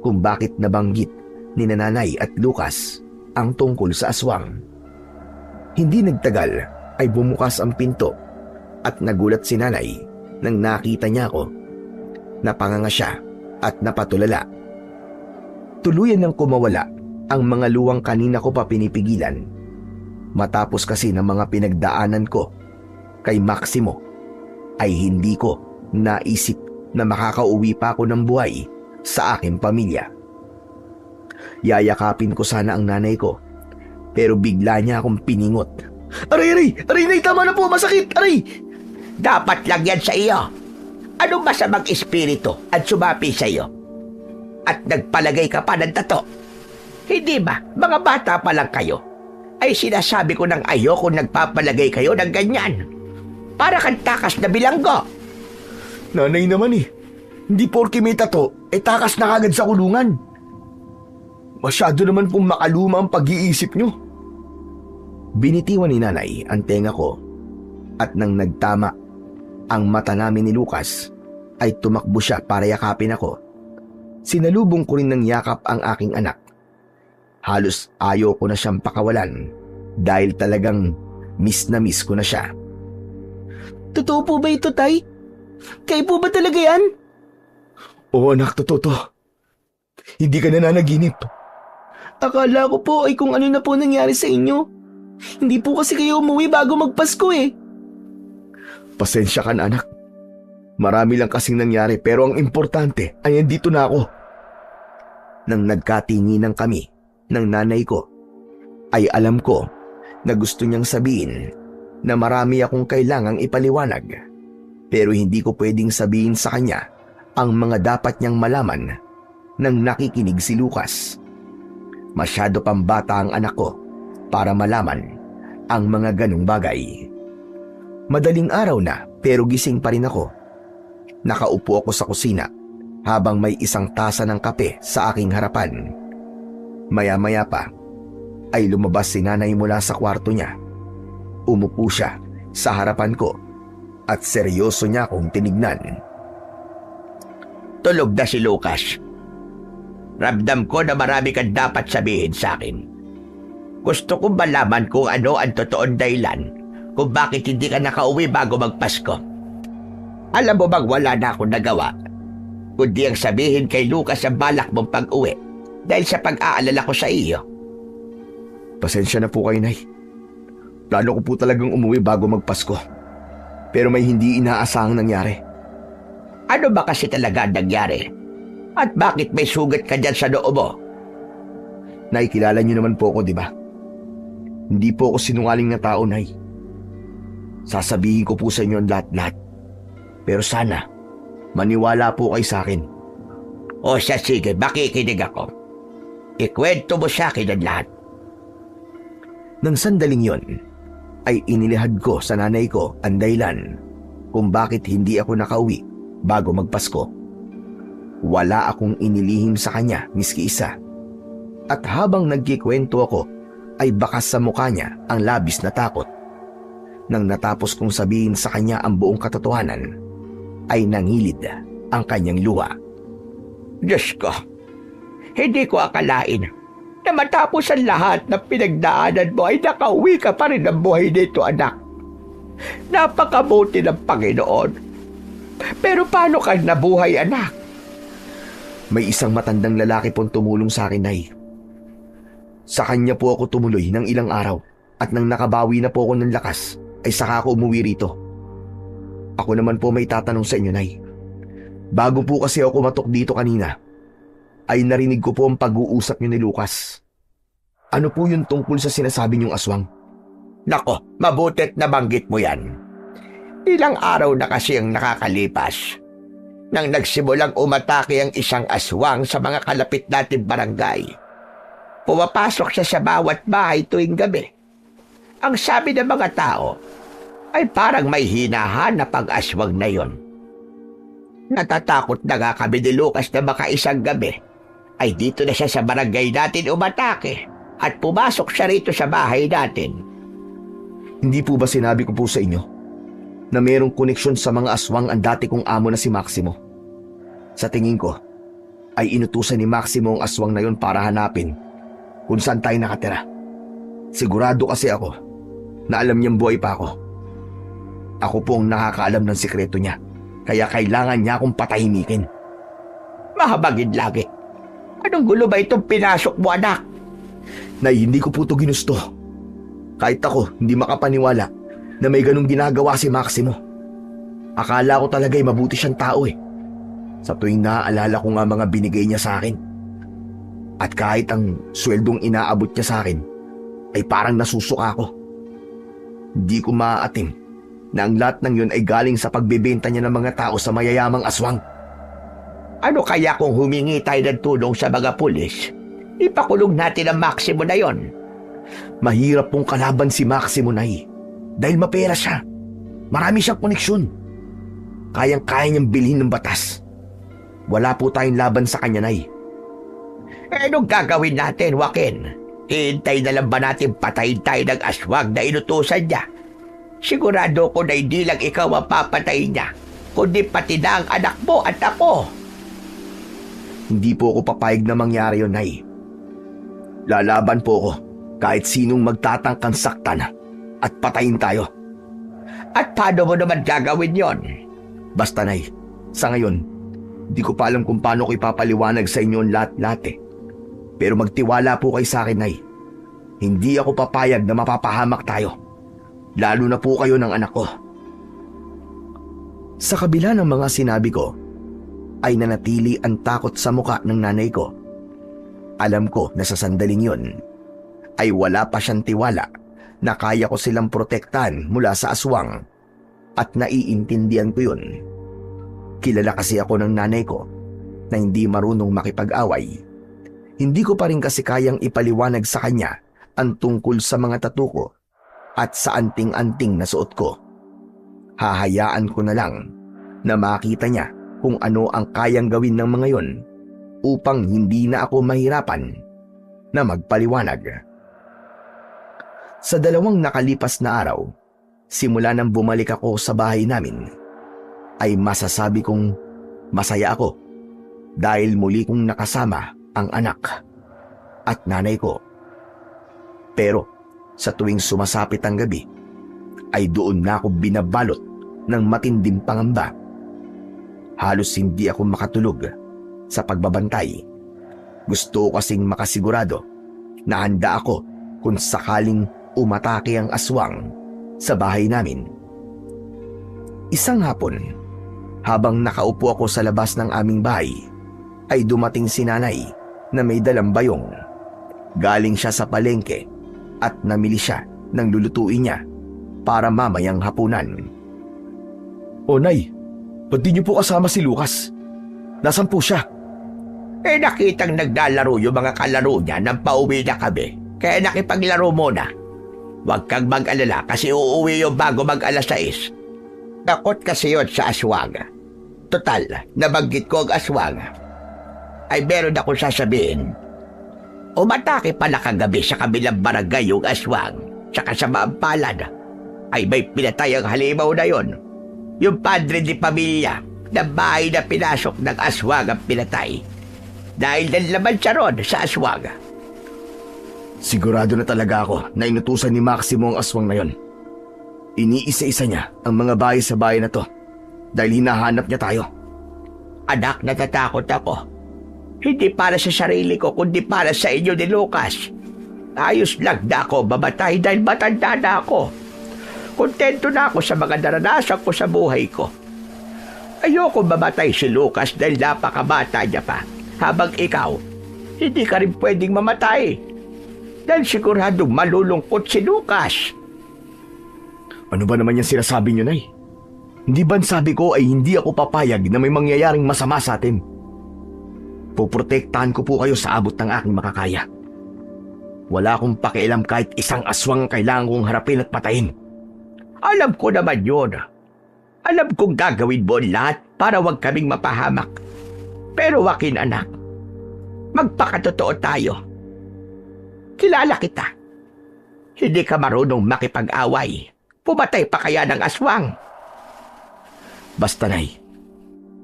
kung bakit nabanggit ni Nanay at Lucas ang tungkol sa aswang. Hindi nagtagal ay bumukas ang pinto at nagulat si Nanay nang nakita niya ako. Napanganga siya at napatulala. Tuluyan nang kumawala ang mga luwang kanina ko pa pinipigilan. Matapos kasi ng mga pinagdaanan ko kay Maximo, ay hindi ko naisip na makakauwi pa ako ng buhay sa aking pamilya. Yayakapin ko sana ang nanay ko, pero bigla niya akong piningot. Aray, aray! Aray, nay, tama na po! Masakit! Aray! Dapat lang yan sa iyo. Anong masamang espiritu at sumapi sa iyo? At nagpalagay ka pa ng tato? Hindi ba, mga bata pa lang kayo, ay sinasabi ko ng ayoko nagpapalagay kayo ng ganyan. Para kang takas na bilanggo. Nanay naman eh. Hindi porke may tato, takas na kagad sa kulungan. Masyado naman pong makaluma ang pag-iisip nyo. Binitiwan ni Nanay ang tenga ko at nang nagtama ang mata namin ni Lucas, ay tumakbo siya para yakapin ako. Sinalubong ko rin ng yakap ang aking anak. Halos ayaw ko na siyang pakawalan dahil talagang miss na miss ko na siya. Totoo po ba ito, tay? Kayo po ba talaga yan? Oo anak, totoo to. Hindi ka na nanaginip. Akala ko po ay kung ano na po nangyari sa inyo. Hindi po kasi kayo umuwi bago magpasko eh. Pasensya ka na anak. Marami lang kasing nangyari pero ang importante ay andito na ako. Nang nagkatinginan kami ng nanay ko, ay alam ko na gusto niyang sabihin na marami akong kailangang ipaliwanag. Pero hindi ko pwedeng sabihin sa kanya ang mga dapat niyang malaman nang nakikinig si Lucas. Masyado pang bata ang anak ko para malaman ang mga ganong bagay. Madaling araw na pero gising pa rin ako. Nakaupo ako sa kusina habang may isang tasa ng kape sa aking harapan. Maya-maya pa ay lumabas si nanay mula sa kwarto niya. Umupo siya sa harapan ko at seryoso niya akong tinignan. Tulog na si Lucas. Ramdam ko na marami kang dapat sabihin sa akin. Gusto kong malaman kung ano ang totoong dahilan kung bakit hindi ka nakauwi bago magpasko. Alam mo bang wala na akong nagawa kundi ang sabihin kay Lucas ang balak mong pag-uwi dahil sa pag-aalala ko sa iyo. Pasensya na po kayo, Nay. Plano ko po talagang umuwi bago magpasko. Pero may hindi inaasahang nangyari. Ano ba kasi talaga ang nangyari? At bakit may sugat ka dyan sa noo mo? Nay, kilala niyo naman po ako, di ba? Hindi po ako sinungaling na tao, Nay. Sasabihin ko po sa inyo ang lahat-lahat. Pero sana, maniwala po kayo sa akin. O siya, sige, makikinig ako. Ikwento mo sa akin ang lahat. Nang sandaling yon, ay inilihad ko sa nanay ko ang dahilan kung bakit hindi ako nakauwi bago magpasko. Wala akong inilihim sa kanya, miski isa. At habang nagkikwento ako, ay bakas sa mukha niya ang labis na takot. Nang natapos kong sabihin sa kanya ang buong katotohanan, ay nangilid ang kanyang luha. Diyos ko, hindi ko akalain na matapos ang lahat na pinagdaanan mo ay nakauwi ka pa rin ng buhay nito, anak. Napakabuti ng Panginoon. Pero paano ka nabuhay, anak? May isang matandang lalaki pong tumulong sa akin, Nay. Sa kanya po ako tumuloy ng ilang araw at nang nakabawi na po ako ng lakas, ay saka ako umuwi rito. Ako naman po may tatanong sa inyo, Nay. Bago po kasi ako matok dito kanina, ay narinig ko po ang pag-uusap niyo ni Lucas. Ano po yung tungkol sa sinasabi niyong aswang? Nako, mabutit na banggit mo yan. Ilang araw na kasi ang nakakalipas nang nagsimulang umatake ang isang aswang sa mga kalapit nating barangay. Pumapasok siya sa bawat bahay tuwing gabi. Ang sabi ng mga tao ay parang may hinahanap ang aswang na yon. Natatakot na nga kami ni Lucas na baka isang gabi ay dito na siya sa barangay natin umatake at pumasok siya rito sa bahay natin. Hindi po ba sinabi ko po sa inyo na mayroong koneksyon sa mga aswang ang dati kong amo na si Maximo? Sa tingin ko, ay inutusan ni Maximo ang aswang na yon para hanapin kung saan tayo nakatira. Sigurado kasi ako na alam niyang buhay pa ako. Ako po ang nakakaalam ng sikreto niya, kaya kailangan niya akong patahimikin. Mahabagin lagi. Anong gulo ba itong pinasok mo, anak? Nay, hindi ko po ito ginusto. Kahit ako, hindi makapaniwala na may ganung ginagawa si Maximo. Akala ko talaga mabuti siyang tao eh. Sa tuwing naaalala ko nga mga binigay niya sa akin. At kahit ang sweldong inaabot niya sa akin, ay parang nasusuka ako. Hindi ko maaatim na ang lahat ng yun ay galing sa pagbebenta niya ng mga tao sa mayayamang aswang. Ano kaya kung humingi tayo ng tulong sa mga pulis? Ipakulong natin ang Maximo na yon. Mahirap pong kalaban si Maximo, Nay. Dahil mapera siya. Marami siyang koneksyon. Kayang-kaya niyang bilhin ng batas. Wala po tayong laban sa kanya, Nay. Anong gagawin natin, Joaquin? Hihintay na lang ba natin patayin tayo ng aswang na inutusan niya? Sigurado ko na hindi lang ikaw ang papatayin niya, kundi pati na ang anak mo at ako. Hindi po ako papayag na mangyari yun, Nay. Lalaban po ako kahit sinong magtatangkang saktan at patayin tayo. At paano mo naman gagawin yon? Basta, Nay, sa ngayon, hindi ko pa alam kung paano ko ipapaliwanag sa inyo ang lahat-lahat eh. Pero magtiwala po kayo sa akin, Nay. Hindi ako papayag na mapapahamak tayo. Lalo na po kayo ng anak ko. Sa kabila ng mga sinabi ko, ay nanatili ang takot sa muka ng nanay ko. Alam ko na sa sandaling yon, ay wala pa siyang tiwala na kaya ko silang protektahan mula sa aswang. At naiintindihan ko yun. Kilala kasi ako ng nanay ko na hindi marunong makipag-away. Hindi ko pa rin kasi kayang ipaliwanag sa kanya ang tungkol sa mga tattoo ko at sa anting-anting na suot ko. Hahayaan ko na lang na makita niya kung ano ang kayang gawin ng mga yon upang hindi na ako mahirapan na magpaliwanag. Sa 2 nakalipas na araw, simula nang bumalik ako sa bahay namin, ay masasabi kong masaya ako dahil muli kong nakasama ang anak at nanay ko. Pero sa tuwing sumasapit ang gabi, ay doon na ako binabalot ng matinding pangamba. Halos hindi ako makatulog sa pagbabantay. Gusto ko kasing makasigurado na handa ako kung sakaling umatake ang aswang sa bahay namin. Isang hapon, habang nakaupo ako sa labas ng aming bahay, ay dumating si nanay na may dalang bayong. Galing siya sa palengke at namili siya ng lulutuin niya para mamayang hapunan. "O Nay, ba't di niyo po kasama si Lucas? Nasaan po siya?" Nakitang naglalaro yung mga kalaro niya nang pauwi na kami. Kaya nakipaglaro muna. Huwag kang mag-alala kasi uuwi yung bago mag-alas 6. Takot kasi yun sa aswang. Total, nabanggit ko ang aswang. Ay meron akong sasabihin. Umatake pala kagabi sa kabilang barangay yung aswang. Sa kasamaang palad ay may pinatay ang halimaw na yon. Yung padre di pamilya na bahay na pinasok ng aswang ang pinatay. Dahil nanlaban siya ron sa aswang. Sigurado na talaga ako na inutusan ni Maximo ang aswang na yon. Iniisa-isa niya ang mga bahay sa bahay na to dahil hinahanap niya tayo. Anak, natatakot ako. Hindi para sa sarili ko, kundi para sa inyo ni Lucas. Ayos lang na ako mamatay dahil matanda na ako. Kontento na ako sa mga naranasan ko sa buhay ko. Ayoko mamatay si Lucas dahil napakabata niya pa. Habang ikaw, hindi ka rin pwedeng mamatay. Dahil siguradong malulungkot si Lucas. Ano ba naman yung sinasabi niyo, Nay? Hindi ba sabi ko ay hindi ako papayag na may mangyayaring masama sa atin? Poprotektahan ko po kayo sa abot ng aking makakaya. Wala akong pakialam kahit isang aswang kailangan kong harapin at patayin. Alam ko naman yun. Alam kong gagawin mo lahat para wag kaming mapahamak. Pero Joaquin, anak, magpakatotoo tayo. Kilala kita. Hindi ka marunong makipag-away. Pumatay pa kaya ng aswang? Basta, Nay,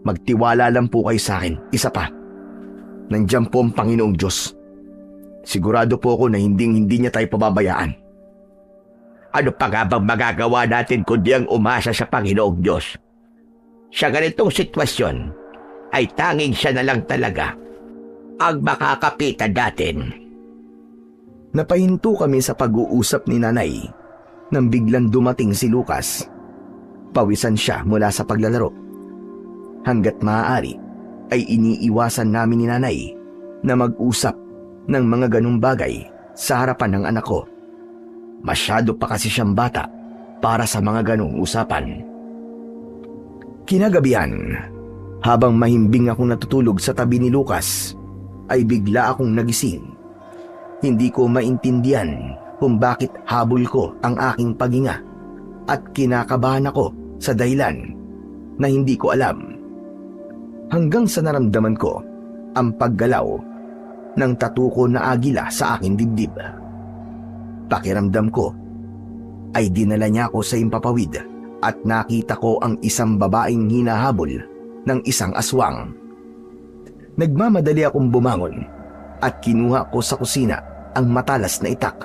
magtiwala lang po kayo sa akin. Isa pa, nandiyan po ang Panginoong Diyos. Sigurado po ako na hindi niya tayo pababayaan. Ano pa nga bang magagawa natin kundi ang umasa sa Panginoong Diyos? Sa ganitong sitwasyon, ay tanging siya na lang talaga ang makakapitan natin. Napahinto kami sa pag-uusap ni Nanay nang biglang dumating si Lucas. Pawisan siya mula sa paglalaro. Hanggat maaari ay iniiwasan namin ni Nanay na mag-usap ng mga ganung bagay sa harapan ng anak ko. Masyado pa kasi siyang bata para sa mga ganung usapan. Kinagabihan, habang mahimbing akong natutulog sa tabi ni Lucas, ay bigla akong nagising. Hindi ko maintindihan kung bakit habol ko ang aking paghinga at kinakabahan ako sa dahilan na hindi ko alam. Hanggang sa naramdaman ko ang paggalaw ng tatuko na agila sa aking dibdib. Pakiramdam ko ay dinala niya ako sa impapawid at nakita ko ang isang babaeng hinahabol ng isang aswang. Nagmamadali akong bumangon at kinuha ko sa kusina ang matalas na itak.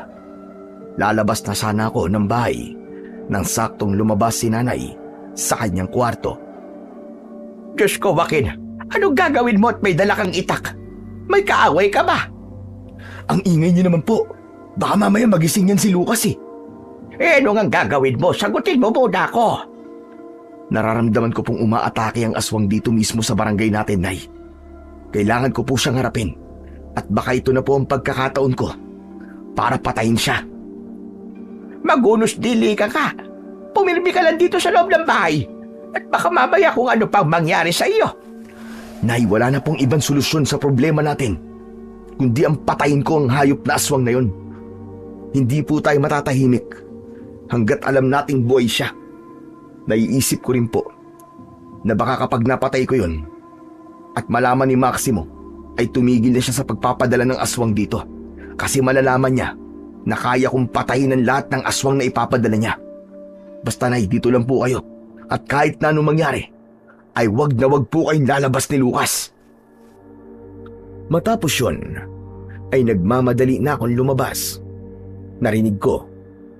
Lalabas na sana ako ng bahay nang saktong lumabas si Nanay sa kanyang kwarto. Diyos ko, Joaquin, anong gagawin mo at may dala kang itak? May kaaway ka ba? Ang ingay niyo naman po. Baka mamaya magising yan si Lucas eh. Ano nga gagawin mo? Sagutin mo muna ako. Nararamdaman ko pong umaatake ang aswang dito mismo sa barangay natin, Nay. Kailangan ko po siyang harapin at baka ito na po ang pagkakataon ko para patayin siya. Magunos dili ka. Pumilbi ka lang dito sa loob ng bahay at baka mamaya kung ano pang mangyari sa iyo. Nay, wala na pong ibang solusyon sa problema natin kundi ang patayin ko ang hayop na aswang na yon. Hindi po tayo matatahimik hanggat alam nating buhay siya. Naiisip ko rin po na baka kapag napatay ko yon at malaman ni Maximo ay tumigil na siya sa pagpapadala ng aswang dito Kasi malalaman niya na kaya kong patayin ang lahat ng aswang na ipapadala niya. Basta Nay, dito lang po kayo. At kahit na anong mangyari, ay wag na wag po kayong lalabas ni Lucas. Matapos yun, ay nagmamadali na akong lumabas. Narinig ko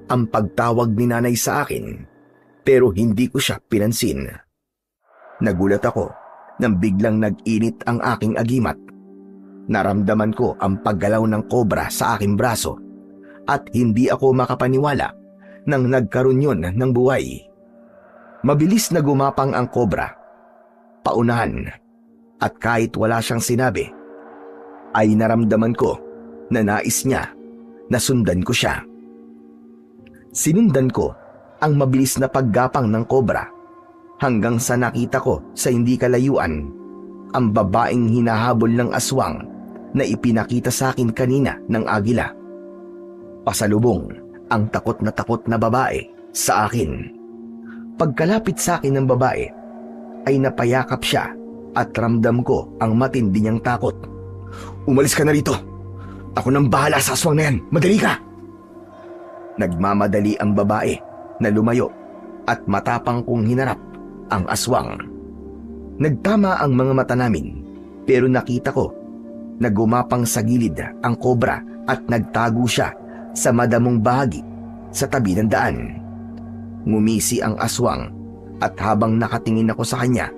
ang pagtawag ni Nanay sa akin, pero hindi ko siya pinansin. Nagulat ako nang biglang nag-init ang aking agimat. Naramdaman ko ang paggalaw ng kobra sa aking braso at hindi ako makapaniwala nang nagkaroon yun ng buhay. Mabilis na gumapang ang kobra, paunahan, at kahit wala siyang sinabi, ay naramdaman ko na nais niya na sundan ko siya. Sinundan ko ang mabilis na paggapang ng kobra hanggang sa nakita ko sa hindi kalayuan ang babaeng hinahabol ng aswang na ipinakita sa akin kanina ng agila. Pasalubong ang takot na babae sa akin. Pagkalapit sa akin ng babae, ay napayakap siya at ramdam ko ang matindi niyang takot. "Umalis ka na rito! Ako nang bahala sa aswang na yan! Madali ka!" Nagmamadali ang babae na lumayo at matapang kong hinarap ang aswang. Nagtama ang mga mata namin pero nakita ko na gumapang sa gilid ang kobra at nagtago siya sa madamong bahagi sa tabi ng daan. Ngumisi ang aswang at habang nakatingin ako sa kanya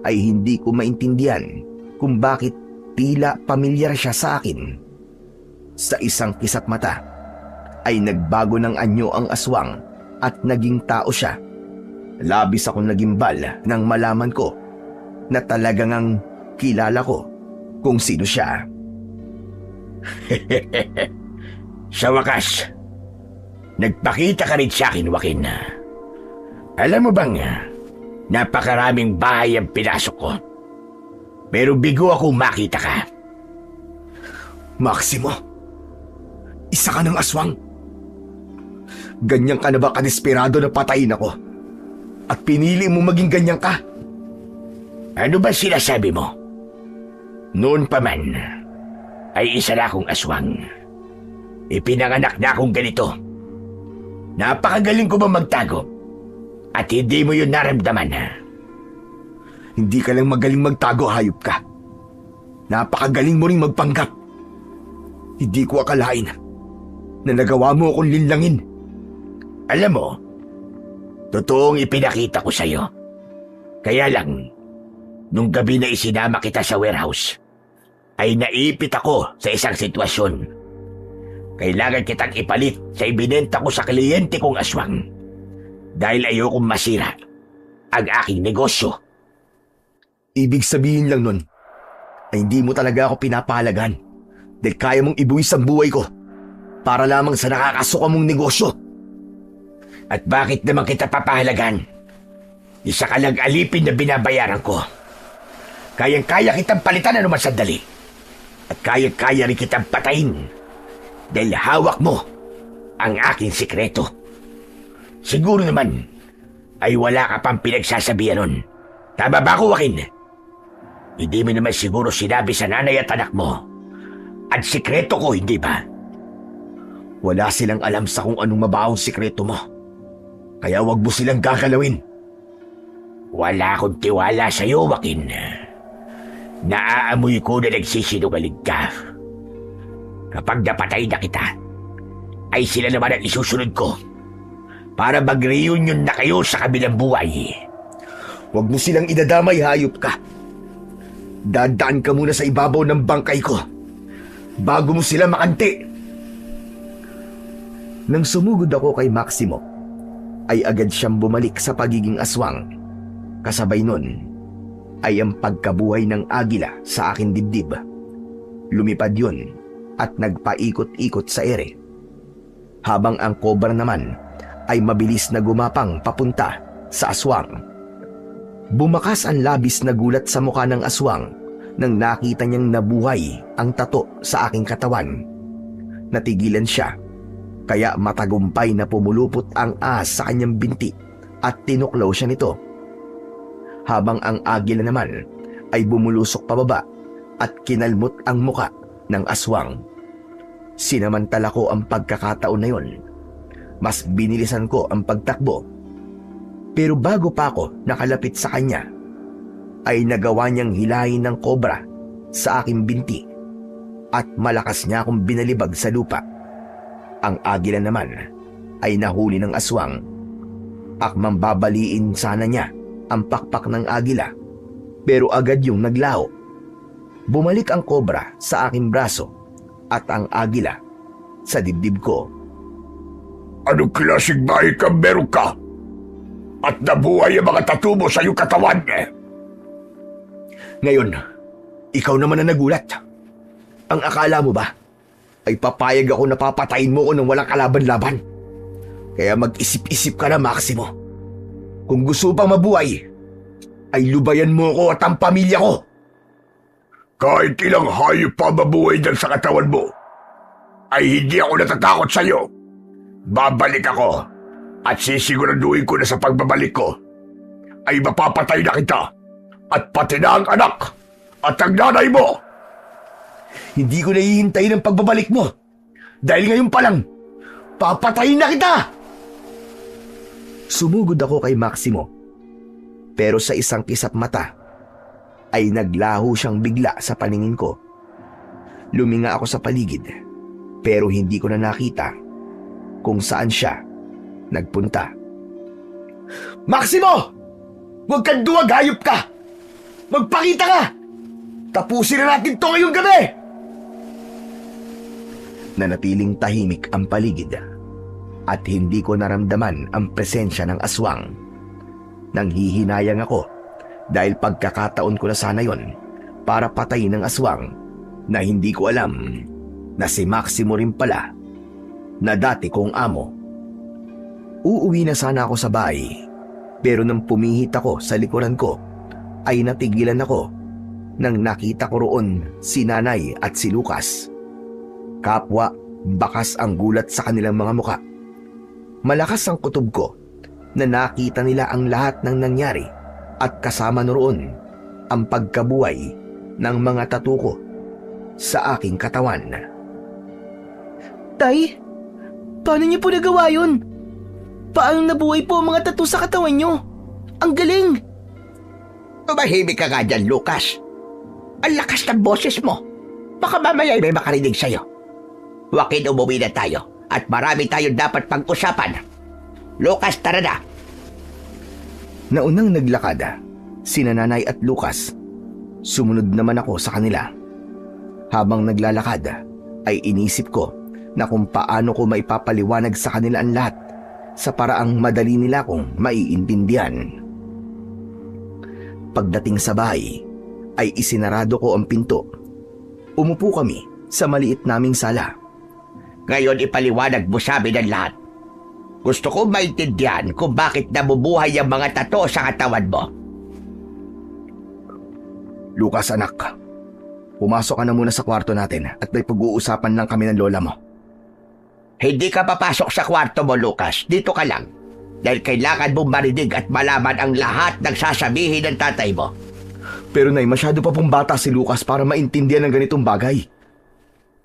ay hindi ko maintindihan kung bakit tila pamilyar siya sa akin. Sa isang kisap mata ay nagbago ng anyo ang aswang at naging tao siya. Labis akong nagimbal nang malaman ko na talagang ang kilala ko kung sino siya. Sa wakas, nagpakita ka rin sa akin, Joaquin. Alam mo bang, napakaraming bahay ang pinasok ko. Pero bigo ako makita ka. Maximo, isa ka ng aswang. Ganyan ka na ba kadesperado na patayin ako? At pinili mo maging ganyan ka? Ano ba sinasabi mo? Noon pa man, ay isa na akong aswang. Ipinanganak na akong ganito. Napakagaling ko ba magtago? At hindi mo yun naramdaman, ha? Hindi ka lang magaling magtago, hayop ka. Napakagaling mo ring magpanggap. Hindi ko akalain na nagawa mo akong linlangin. Alam mo, totoong ipinakita ko sa'yo. Kaya lang, nung gabi na isinama kita sa warehouse, ay naipit ako sa isang sitwasyon. Kailangan kitang ipalit sa ibinenta ko sa kliyente kong aswang dahil ayokong masira ang aking negosyo. Ibig sabihin lang nun ay hindi mo talaga ako pinapahalagan dahil kaya mong ibuwis ang buhay ko para lamang sa nakakasuka mong negosyo. At bakit naman kita papahalagan? Isa ka lang alipin na binabayaran ko. Kayang-kaya kitang palitan na naman sandali. At kayang-kaya rin kitang patayin dahil hawak mo ang aking sikreto. Siguro naman ay wala ka pang pinagsasabihan nun. Tama ba ako, Joaquin? Hindi mo naman siguro sinabi sa nanay at anak mo at sikreto ko, hindi ba? Wala silang alam sa kung anong mabahong sikreto mo. Kaya wag mo silang gagalawin. Wala akong tiwala sa iyo, Joaquin. Naaamoy ko na nagsisinungaling ka. Kapag napatay na kita, ay sila naman ang isusunod ko para mag-reunion na kayo sa kabilang buhay. Wag mo silang idadamay, hayop ka. Dadaan ka muna sa ibabaw ng bangkay ko bago mo sila makanti. Nang sumugod ako kay Maximo, ay agad siyang bumalik sa pagiging aswang. Kasabay nun ay ang pagkabuhay ng agila sa aking dibdib. Lumipad yun at nagpaikot-ikot sa ere. Habang ang kobra naman ay mabilis na gumapang papunta sa aswang. Bumakas ang labis na gulat sa mukha ng aswang nang nakita niyang nabuhay ang tato sa aking katawan. Natigilan siya, kaya matagumpay na pumulupot ang ahas sa kanyang binti at tinuklaw siya nito. Habang ang agila naman ay bumulusok pababa at kinalmot ang muka ng aswang. Sinamantala ko ang pagkakataon na yon. Mas binilisan ko ang pagtakbo. Pero bago pa ako nakalapit sa kanya, ay nagawa niyang hilahin ng kobra sa aking binti at malakas niya akong binalibag sa lupa. Ang agila naman ay nahuli ng aswang. Akmang babaliin sana niya ang pakpak ng agila, pero agad yung naglaho. Bumalik ang kobra sa aking braso at ang agila sa dibdib ko. Anong klaseng bahay ka meron ka? At nabuhay ang mga tattoo mo sa iyong katawan. Ngayon, ikaw naman ang nagulat. Ang akala mo ba ay papayag ako na papatayin mo ko nang walang kalaban-laban? Kaya mag-isip-isip ka na, Maximo. Kung gusto pang mabuhay, ay lubayan mo ko at ang pamilya ko. Kahit ilang hayop pa mabuhay dyan sa katawan mo, ay hindi ako natatakot sa iyo. Babalik ako at sisiguraduhin ko na sa pagbabalik ko ay mapapatay na kita at pati na ang anak at ang nanay mo. Hindi ko nahihintay ng pagbabalik mo. Dahil ngayon pa lang, papatayin na kita! Sumugod ako kay Maximo. Pero sa isang kisap mata, ay naglaho siyang bigla sa paningin ko. Luminga ako sa paligid, pero hindi ko na nakita kung saan siya nagpunta. Maximo! Huwag kang duwag, hayop ka! Magpakita ka! Tapusin na natin to ngayong gabi! Nanatiling tahimik ang paligid at hindi ko naramdaman ang presensya ng aswang. Nanghihinayang ako dahil pagkakataon ko na sana yon para patayin ng aswang na hindi ko alam na si Maximo rin pala na dati kong amo. Uuwi na sana ako sa bahay, pero nang pumihit ako sa likuran ko ay natigilan ako nang nakita ko roon si Nanay at si Lucas. Kapwa bakas ang gulat sa kanilang mga muka. Malakas ang kutob ko na nakita nila ang lahat ng nangyari at kasama noon ang pagkabuhay ng mga tattoo ko sa aking katawan. Tay, paano niyo po nagawa yun? Paano nabuhay po ang mga tattoo sa katawan niyo? Ang galing! Tumahimik ka nga dyan, Lucas. Ang lakas ng boses mo. Baka mamaya may makarinig sa'yo. Joaquin, umuwi na tayo at marami tayong dapat pag-usapan. Lucas, tara na. Naunang naglakad sina Nanay at Lucas. Sumunod naman ako sa kanila. Habang naglalakad ay inisip ko na kung paano ko maipapaliwanag sa kanila ang lahat sa paraang madali nila kong maiintindihan. Pagdating sa bahay ay isinarado ko ang pinto. Umupo kami sa maliit naming sala. Ngayon ipaliwanag mo sa amin ang lahat. Gusto ko maintindihan kung bakit nabubuhay ang mga tattoo sa katawan mo. Lucas, anak, pumasok ka na muna sa kwarto natin at may pag-uusapan lang kami ng lola mo. Hindi ka papasok sa kwarto mo, Lucas. Dito ka lang. Dahil kailangan mong marinig at malaman ang lahat ng sasabihin ng tatay mo. Pero Nay, masyado pa pong bata si Lucas para maintindihan ng ganitong bagay.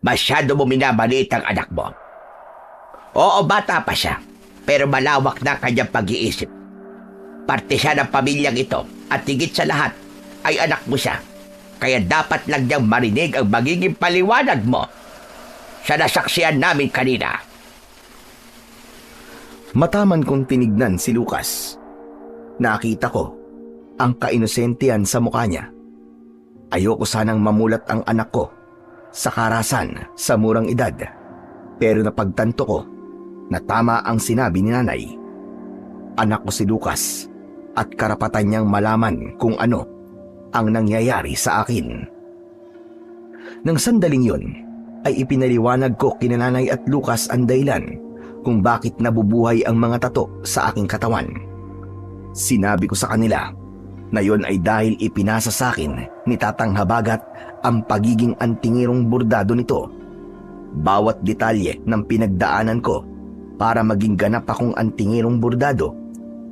Masyado mo minamaliit ang anak mo. Oo, bata pa siya. Pero malawak na kanyang pag-iisip. Parte siya ng pamilyang ito at higit sa lahat ay anak mo siya. Kaya dapat lang niyang marinig ang magiging paliwanag mo sa nasaksihan namin kanina. Mataman kong tinignan si Lucas. Nakita ko ang kainosentihan sa mukha niya. Ayoko sanang mamulat ang anak ko sa karasan sa murang edad. Pero napagtanto ko na tama ang sinabi ni Nanay. Anak ko si Lucas at karapatan niyang malaman kung ano ang nangyayari sa akin. Nang sandaling yon ay ipinaliwanag ko kina Nanay at Lucas ang dahilan kung bakit nabubuhay ang mga tato sa aking katawan. Sinabi ko sa kanila na yon ay dahil ipinasa sa akin ni Tatang Habagat ang pagiging antingirong bordado nito. Bawat detalye ng pinagdaanan ko para maging ganap akong antingirong bordado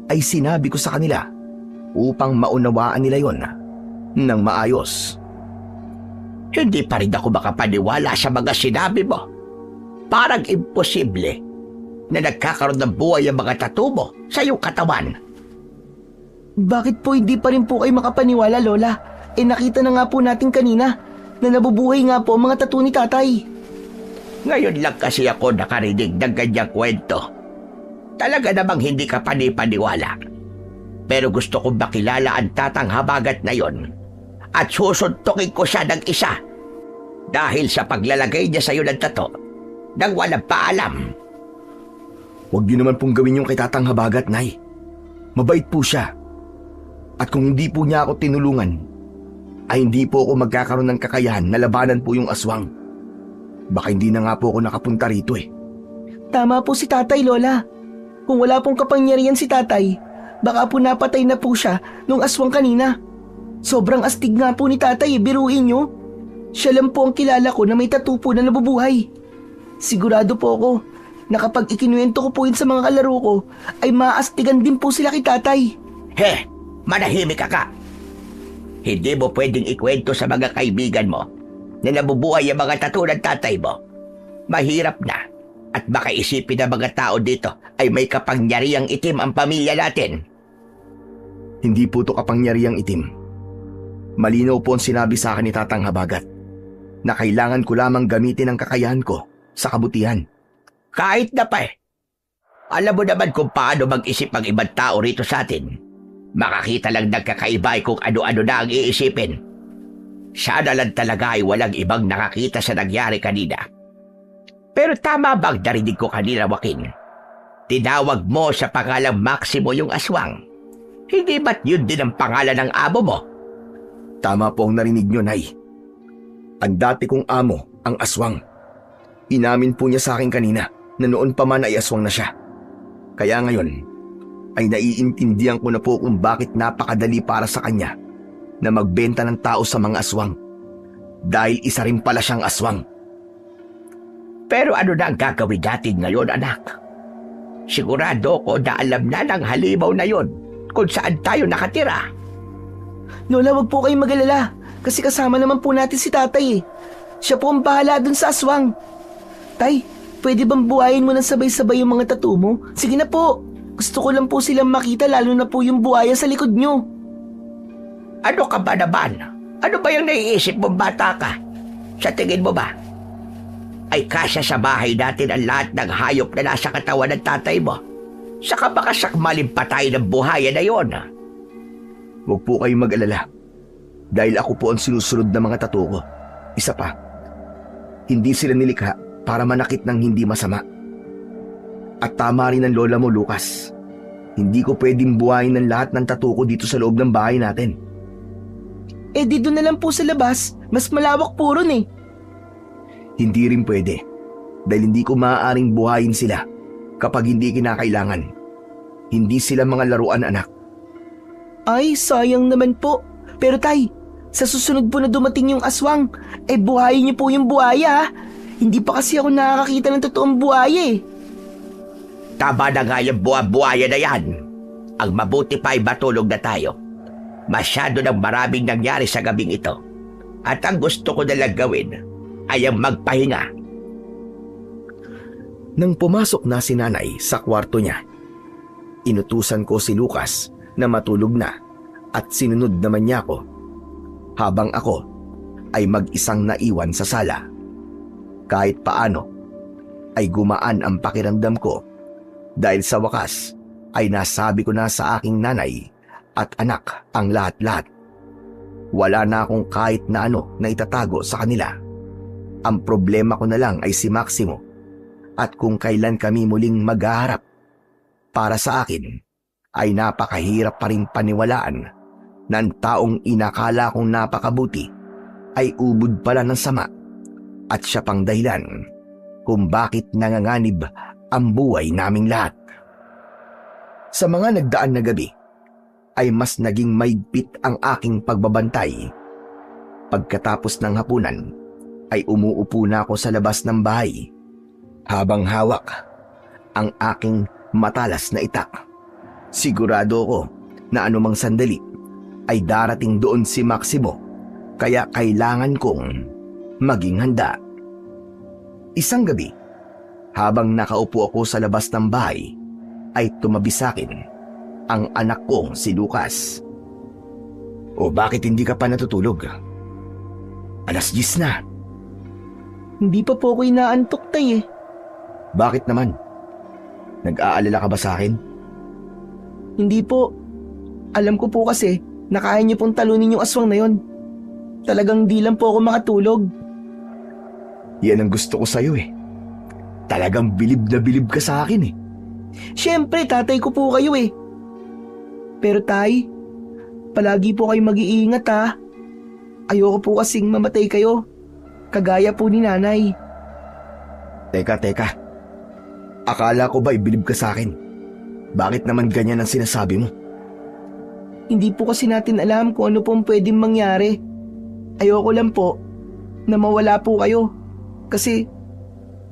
ay sinabi ko sa kanila upang maunawaan nila yon ng maayos. Hindi pa rin ako makapaniwala sa mga sinabi mo. parang imposible na nagkakaroon ng buhay ang mga tattoo mo sa iyong katawan. Bakit po hindi pa rin po kayo makapaniwala, Lola? Nakita na nga po natin kanina na nabubuhay nga po ang mga tattoo ni tatay. Ngayon lang kasi ako nakarinig ng ganyang kwento. Talaga namang hindi ka panipaniwala. Pero gusto kong makilala ang Tatang Habagat na yon at susuntukin ko siya ng isa dahil sa paglalagay niya sa iyo ng tattoo nang walang paalam. Huwag niyo naman pong gawin yung kay Tatang Habagat, Nay. Mabait po siya. At kung hindi po niya ako tinulungan, ay hindi po ako magkakaroon ng kakayahan na labanan po yung aswang. Baka hindi na nga po ako nakapunta rito eh. Tama po si tatay, Lola. Kung wala pong kapangyarihan si tatay, baka po napatay na po siya nung aswang kanina. Sobrang astig nga po ni tatay, biruin niyo. Siya lang po ang kilala ko na may tattoo po na nabubuhay. Sigurado po ako na kapag ikinuwento ko po yun sa mga kalaro ko, ay maastigan din po sila kay tatay. He, manahimik ka. Hindi mo pwedeng ikwento sa mga kaibigan mo na nabubuhay ang mga tattoo ng tatay mo. Mahirap na at baka isipin ng mga tao dito ay may kapangyarihang itim ang pamilya natin. Hindi po to kapangyarihang itim. Malinaw po ang sinabi sa akin ni Tatang Habagat na kailangan ko lamang gamitin ang kakayahan ko sa kabutihan. Kahit na pa eh. Alam mo naman kung paano mag-isip ang ibang tao rito sa atin. Makakita lang nagkakaiba kung ano-ano na ang iisipin. Sana lang talaga ay walang ibang nakakita sa nangyari kanina. Pero tama bang narinig ko kanina, Joaquin? Tinawag mo sa pangalang Maximo yung aswang. Hindi ba't yun din ang pangalan ng amo mo? Tama po ang narinig niyo, Nay. Ang dati kong amo, ang aswang. Inamin po niya sa akin kanina na noon pa man ay aswang na siya. Kaya ngayon, ay naiintindihan ko na po kung bakit napakadali para sa kanya na magbenta ng tao sa mga aswang. Dahil isa rin pala siyang aswang. Pero ano na ang gagawin natin ngayon, anak? Sigurado ko na alam na ng halimaw na yon kung saan tayo nakatira. Lola, wag po kayong mag-alala kasi kasama naman po natin si tatay eh. Siya po ang bahala dun sa aswang. Tay, pwede bang buhayin mo ng sabay-sabay yung mga tattoo mo? Sige na po. Gusto ko lang po silang makita lalo na po yung buhaya sa likod nyo. Ano ka ba naman? Ano ba yung naiisip mong bata ka? Sa tingin mo ba? Ay kasya sa bahay natin ang lahat ng hayop na nasa katawan ng tatay mo. Saka baka sakmalin pa tayo ng buhaya na yon. Huwag po kayong mag-alala. Dahil ako po ang sinusunod ng mga tattoo ko. Isa pa, hindi sila nilikha para manakit ng hindi masama. At tama rin ang lola mo, Lucas. Hindi ko pwedeng buhayin ng lahat ng tattoo ko dito sa loob ng bahay natin. Dito na lang po sa labas. Mas malawak po ron eh. Hindi rin pwede. Dahil hindi ko maaaring buhayin sila kapag hindi kinakailangan. Hindi sila mga laruan, anak. Ay, sayang naman po. Pero tay, sa susunod po na dumating yung aswang, buhayin niyo po yung buhaya. Hindi pa kasi ako nakakakita ng totoong buhaya eh. Tama na nga yung buha-buhaya na yan. Ang mabuti pa ay matulog na tayo. Masyado nang maraming nangyari sa gabing ito. At ang gusto ko nalang gawin ay ang magpahinga. Nang pumasok na si nanay sa kwarto niya, inutusan ko si Lucas na matulog na at sinunod naman niya ako. Habang ako ay mag-isang naiwan sa sala. Kahit paano ay gumaan ang pakiramdam ko dahil sa wakas ay nasabi ko na sa aking nanay at anak ang lahat-lahat. Wala na akong kahit na ano na itatago sa kanila. Ang problema ko na lang ay si Maximo at kung kailan kami muling maghaharap. Para sa akin ay napakahirap pa rin paniwalaan ng taong inakala kong napakabuti ay ubod pala ng sama at siya pang dahilan kung bakit nanganganib ang buhay naming lahat. Sa mga nagdaan na gabi ay mas naging maigpit ang aking pagbabantay. Pagkatapos ng hapunan ay umuupo na ako sa labas ng bahay habang hawak ang aking matalas na itak. Sigurado ko na anumang sandali ay darating doon si Maximo kaya kailangan kong maging handa. Isang gabi Habang nakaupo ako sa labas ng bahay, ay tumabi sa akin ang anak kong si Lucas. O bakit hindi ka pa natutulog? 10:00 na. Hindi pa po ako inaantok, Tay eh. Bakit naman? Nag-aalala ka ba sa akin? Hindi po. Alam ko po kasi na kaya niyo pong talunin yung aswang na yon. Talagang di lang po ako makatulog. Yan ang gusto ko sa'yo eh. Talagang bilib na bilib ka sa akin eh. Siyempre, tatay ko po kayo eh. Pero Tay, palagi po kayo mag-iingat ha. Ayoko po kasing mamatay kayo. Kagaya po ni Nanay. Teka. Akala ko ba ibilib ka sa akin? Bakit naman ganyan ang sinasabi mo? Hindi po kasi natin alam kung ano pong pwedeng mangyari. Ayoko lang po na mawala po kayo. Kasi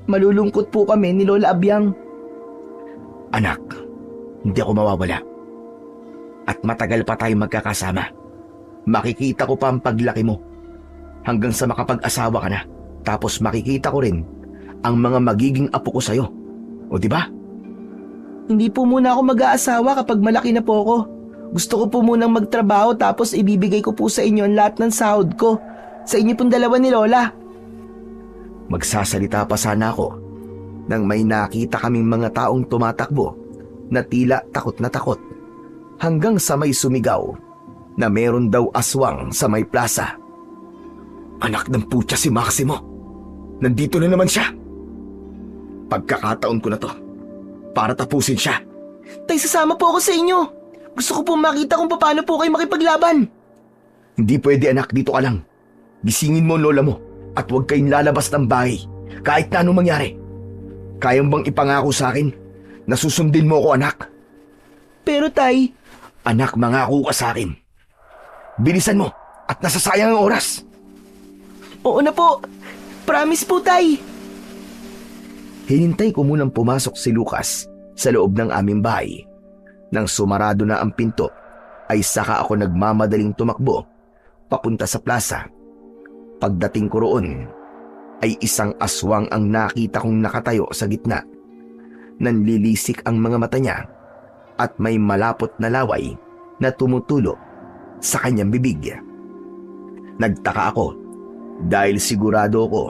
malulungkot po kami ni Lola Abyang. Anak, hindi ako mawawala. At matagal pa tayong magkakasama. Makikita ko pa ang paglaki mo. Hanggang sa makapag-asawa ka na. Tapos makikita ko rin ang mga magiging apo ko sa'yo. O diba? Hindi po muna ako mag-aasawa kapag malaki na po ako. Gusto ko po munang magtrabaho tapos ibibigay ko po sa inyo ang lahat ng sahod ko. Sa inyo pong dalawa ni Lola. Magsasalita pa sana ako nang may nakita kaming mga taong tumatakbo na tila takot na takot hanggang sa may sumigaw na meron daw aswang sa may plaza. Anak ng putya si Maximo. Nandito na naman siya. Pagkakataon ko na to para tapusin siya. Tay, sasama po ako sa inyo. Gusto ko po makita kung paano po kayo makipaglaban. Hindi pwede anak, dito ka lang. Gisingin mo ang lola mo at huwag kayong lalabas ng bahay kahit na anong mangyari. Kayang bang ipangako sa akin na susundin mo ako anak? Pero Tay... Anak, mangako ka sa akin. Bilisan mo at nasasayang ang oras. Oo na po. Promise po, Tay. Hinintay ko munang pumasok si Lucas sa loob ng aming bahay. Nang sumarado na ang pinto, ay saka ako nagmamadaling tumakbo papunta sa plaza. Pagdating ko roon, ay isang aswang ang nakita kong nakatayo sa gitna. Nanlilisik ang mga mata niya at may malapot na laway na tumutulo sa kanyang bibig. Nagtaka ako dahil sigurado ako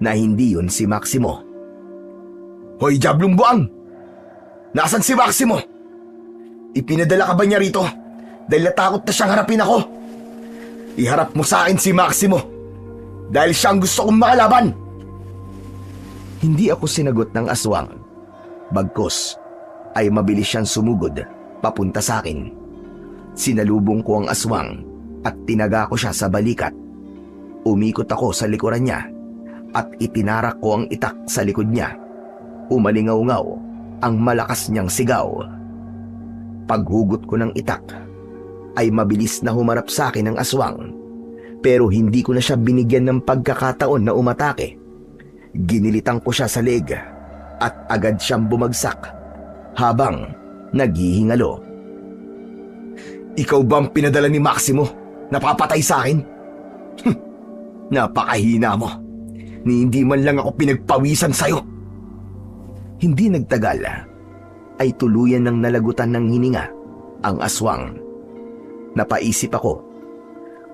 na hindi yun si Maximo. Hoy, Diablong Buang! Nasaan si Maximo? Ipinadala ka ba niya rito dahil natakot na siyang harapin ako? Iharap mo sa akin si Maximo dahil siya ang gusto kong makalaban. Hindi ako sinagot ng aswang. Bagkus ay mabilis siyang sumugod papunta sa akin. Sinalubong ko ang aswang at tinaga ko siya sa balikat. Umikot ako sa likuran niya at itinarak ko ang itak sa likod niya. Umalingaw-ngaw ang malakas niyang sigaw. Paghugot ko ng itak ay mabilis na humarap sa akin ang aswang, pero hindi ko na siya binigyan ng pagkakataon na umatake. Ginilitan ko siya sa leeg at agad siyang bumagsak habang naghihingalo. Ikaw ba ang pinadala ni Maximo na papatay sa akin? Napakahina mo. Ni hindi man lang ako pinagpawisan sa'yo. Hindi nagtagal ay tuluyan ng nalagutan ng hininga ang aswang. Napaisip ako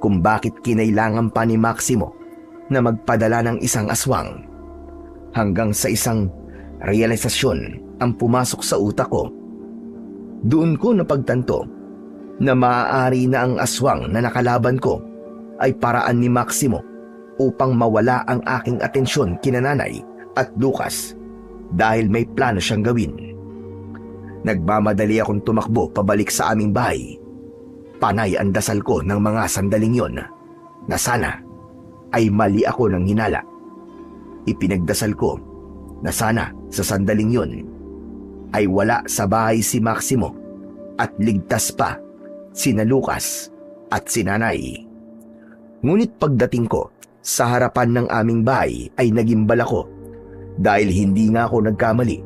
kung bakit kinailangan pa ni Maximo na magpadala ng isang aswang. Hanggang sa isang realisasyon ang pumasok sa utak ko. Doon ko napagtanto na maaari na ang aswang na nakalaban ko ay paraan ni Maximo upang mawala ang aking atensyon kina Nanay at Lucas dahil may plano siyang gawin. Nagmamadali akong tumakbo pabalik sa aming bahay. Panay ang dasal ko ng mga sandaling yon na sana ay mali ako ng hinala. Ipinagdasal ko na sana sa sandaling yon ay wala sa bahay si Maximo at ligtas pa sina Lucas at si Nanay. Ngunit pagdating ko sa harapan ng aming bahay ay nagimbal ako dahil hindi nga ako nagkamali.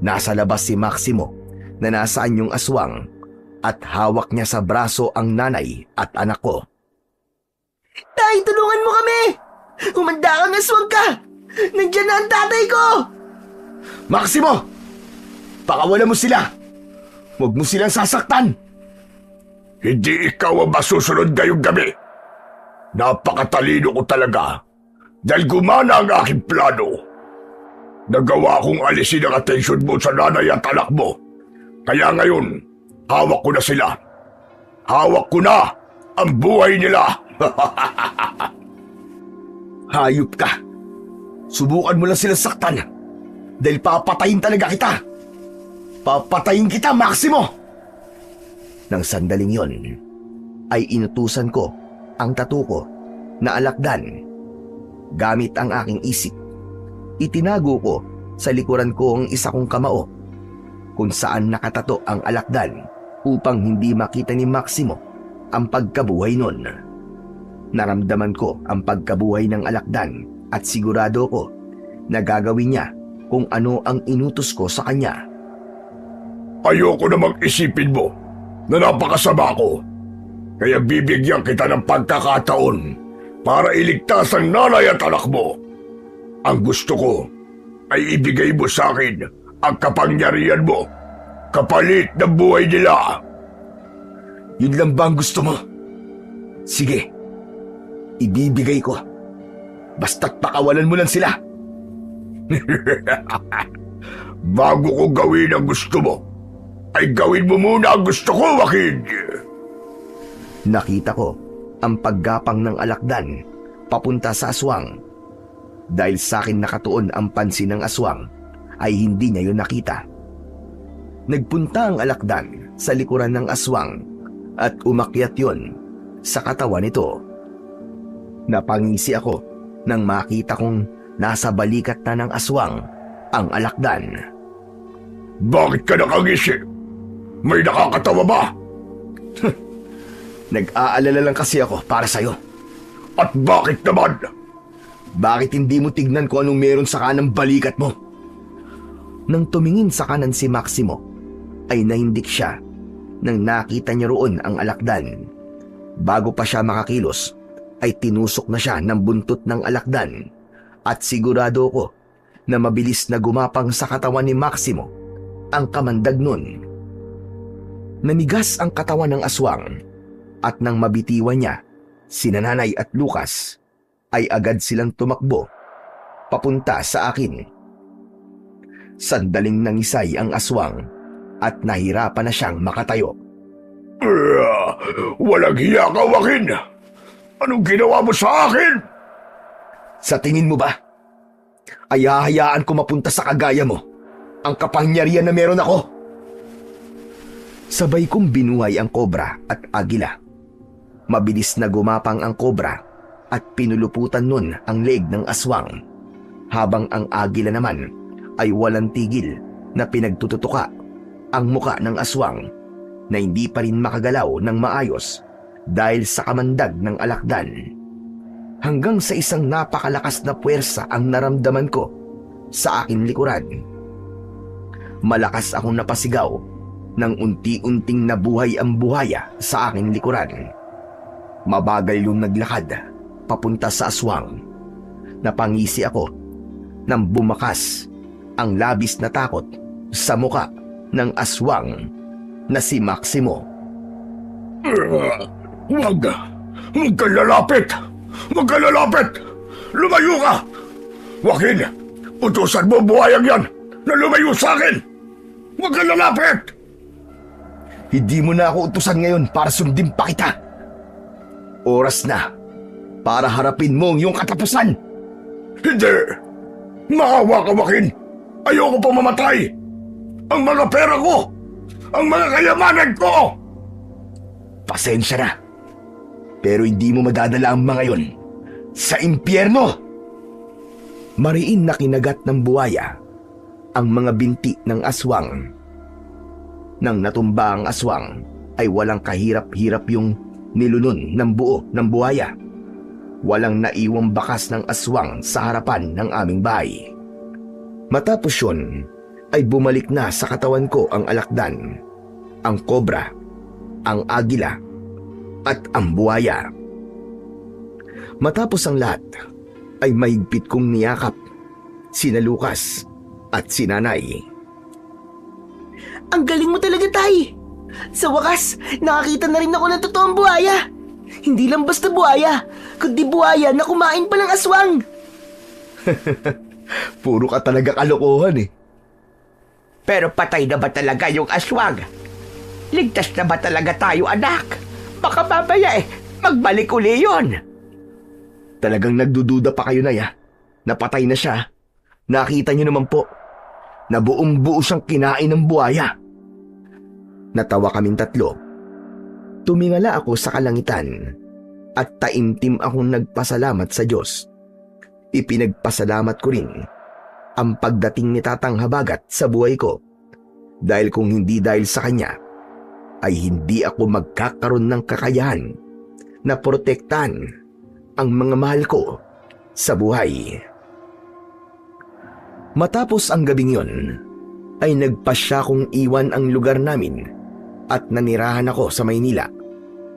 Nasa labas si Maximo na nasaan yung aswang at hawak niya sa braso ang nanay at anak ko. Tay, tulungan mo kami! Humanda kang aswang ka! Nandiyan na ang tatay ko! Maximo! Pakawalan mo sila! Huwag mo silang sasaktan! Hindi ikaw ang masusunod ngayong gabi. Napakatalino ko talaga dahil gumana ang aking plano. Nagawa kong alisin ang atensyon mo sa nanay at anak mo. Kaya ngayon, hawak ko na sila. Hawak ko na ang buhay nila. Hayop ka! Subukan mo lang sila saktan dahil papatayin talaga kita! Papatayin kita, Maximo! Nang sandaling yon, ay inutusan ko ang tattoo ko na alakdan. Gamit ang aking isip, itinago ko sa likuran ko ang isa kong kamao kung saan nakatato ang alakdan upang hindi makita ni Maximo ang pagkabuhay nun. Naramdaman ko ang pagkabuhay ng alakdan at sigurado ko na gagawin niya kung ano ang inutos ko sa kanya. Ayoko namang isipin mo na napakasama ko. Kaya bibigyan kita ng pagkakataon para iligtas ang nanay at anak mo. Ang gusto ko ay ibigay mo sa akin ang kapangyarihan mo kapalit ng buhay nila. Yun lang ba ang gusto mo? Sige, ibibigay ko. Basta't pakawalan mo lang sila. Bago ko gawin ang gusto mo, ay gawin mo muna ang gusto ko, Joaquin. Nakita ko ang paggapang ng alakdan papunta sa aswang. Dahil sa akin nakatuon ang pansin ng aswang, ay hindi niya yun nakita. Nagpunta ang alakdan sa likuran ng aswang at umakyat yon sa katawan nito. Napangisi ako nang makita kong nasa balikat na ng aswang ang alakdan. Bakit ka nakangisi? May nakakatawa ba? Nag-aalala lang kasi ako para sa'yo. At bakit naman? Bakit hindi mo tignan kung anong meron sa kanang balikat mo? Nang tumingin sa kanan si Maximo, ay nahindik siya nang nakita niya roon ang alakdan. Bago pa siya makakilos, ay tinusok na siya ng buntot ng alakdan at sigurado ko na mabilis na gumapang sa katawan ni Maximo ang kamandag nun. Nanigas ang katawan ng aswang at nang mabitiwan niya, sina Nanay at Lucas ay agad silang tumakbo papunta sa akin. Sandaling nangisay ang aswang at nahirapan na siyang makatayo. Walang hiya ka, Joaquin! Anong ginawa mo sa akin? Sa tingin mo ba, ay hahayaan ko mapunta sa kagaya mo ang kapangyarihan na meron ako? Sabay kong binuhay ang kobra at agila. Mabilis na gumapang ang kobra at pinuluputan nun ang leg ng aswang, habang ang agila naman ay walang tigil na pinagtututuka ang muka ng aswang na hindi pa rin makagalaw ng maayos dahil sa kamandag ng alakdan. Hanggang sa isang napakalakas na puwersa ang naramdaman ko sa aking likuran. Malakas akong napasigaw nang unti-unting nabuhay ang buhaya sa aking likuran. Mabagal yung naglakad papunta sa aswang. Napangisi ako nang bumakas ang labis na takot sa muka ng aswang na si Maximo. Huwag ka lalapit! Huwag ka lalapit! Lumayo ka! Joaquin, utusan mo buhayang yan na lumayo sa akin! Huwag ka lalapit! Hindi mo na ako utusan ngayon para sundin pa kita. Oras na para harapin mo ang iyong katapusan. Hindi! Maawa ka, Joaquin! Ayoko pa mamatay! Ang mga pera ko! Ang mga kayamanan ko! Pasensya na. Pero hindi mo madadala ang mga yon sa impyerno. Mariin na kinagat ng buhaya ang mga binti ng aswang. Nang natumba ang aswang, ay walang kahirap-hirap yung nilunon ng buo ng buhaya. Walang naiwang bakas ng aswang sa harapan ng aming bahay. Matapos yun, ay bumalik na sa katawan ko ang alakdan, ang kobra, ang agila, at ang buhaya. Matapos ang lahat, ay mahigpit kong niyakap sina Lucas at si nanay. Ang galing mo talaga, Tay! Sa wakas, nakakita na rin ako ng totoong buhaya. Hindi lang basta buhaya, kundi buhaya na kumain pa ng aswang. Puro ka talaga kalokohan eh. Pero patay na ba talaga yung aswang? Ligtas na ba talaga tayo, anak? Baka mamaya magbalik uli yun. Talagang nagdududa pa kayo, Nay, Napatay na siya. Nakita niyo naman po na buong buo siyang kinain ng buhaya. Natawa kaming tatlo. Tumingala ako sa kalangitan at taimtim akong nagpasalamat sa Diyos. Ipinagpasalamat ko rin ang pagdating ni Tatang Habagat sa buhay ko, dahil kung hindi dahil sa kanya ay hindi ako magkakaroon ng kakayahan na protektahan ang mga mahal ko sa buhay. Matapos ang gabing yon, ay nagpasya kong iwan ang lugar namin at nanirahan ako sa Maynila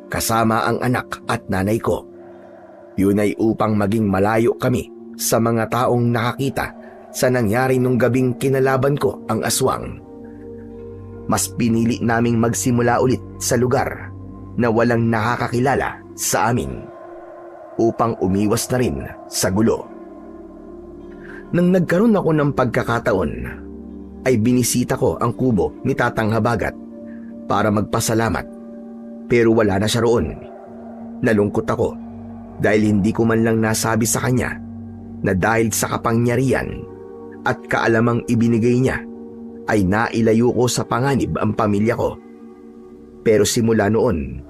kasama ang anak at nanay ko. Yun ay upang maging malayo kami sa mga taong nakakita sa nangyari nung gabing kinalaban ko ang aswang. Mas pinili naming magsimula ulit sa lugar na walang nakakakilala sa amin upang umiwas na rin sa gulo. Nang nagkaroon ako ng pagkakataon, ay binisita ko ang kubo ni Tatang Habagat para magpasalamat, pero wala na siya roon. Nalungkot ako dahil hindi ko man lang nasabi sa kanya na dahil sa kapangyarihan at kaalamang ibinigay niya ay nailayo ko sa panganib ang pamilya ko. Pero simula noon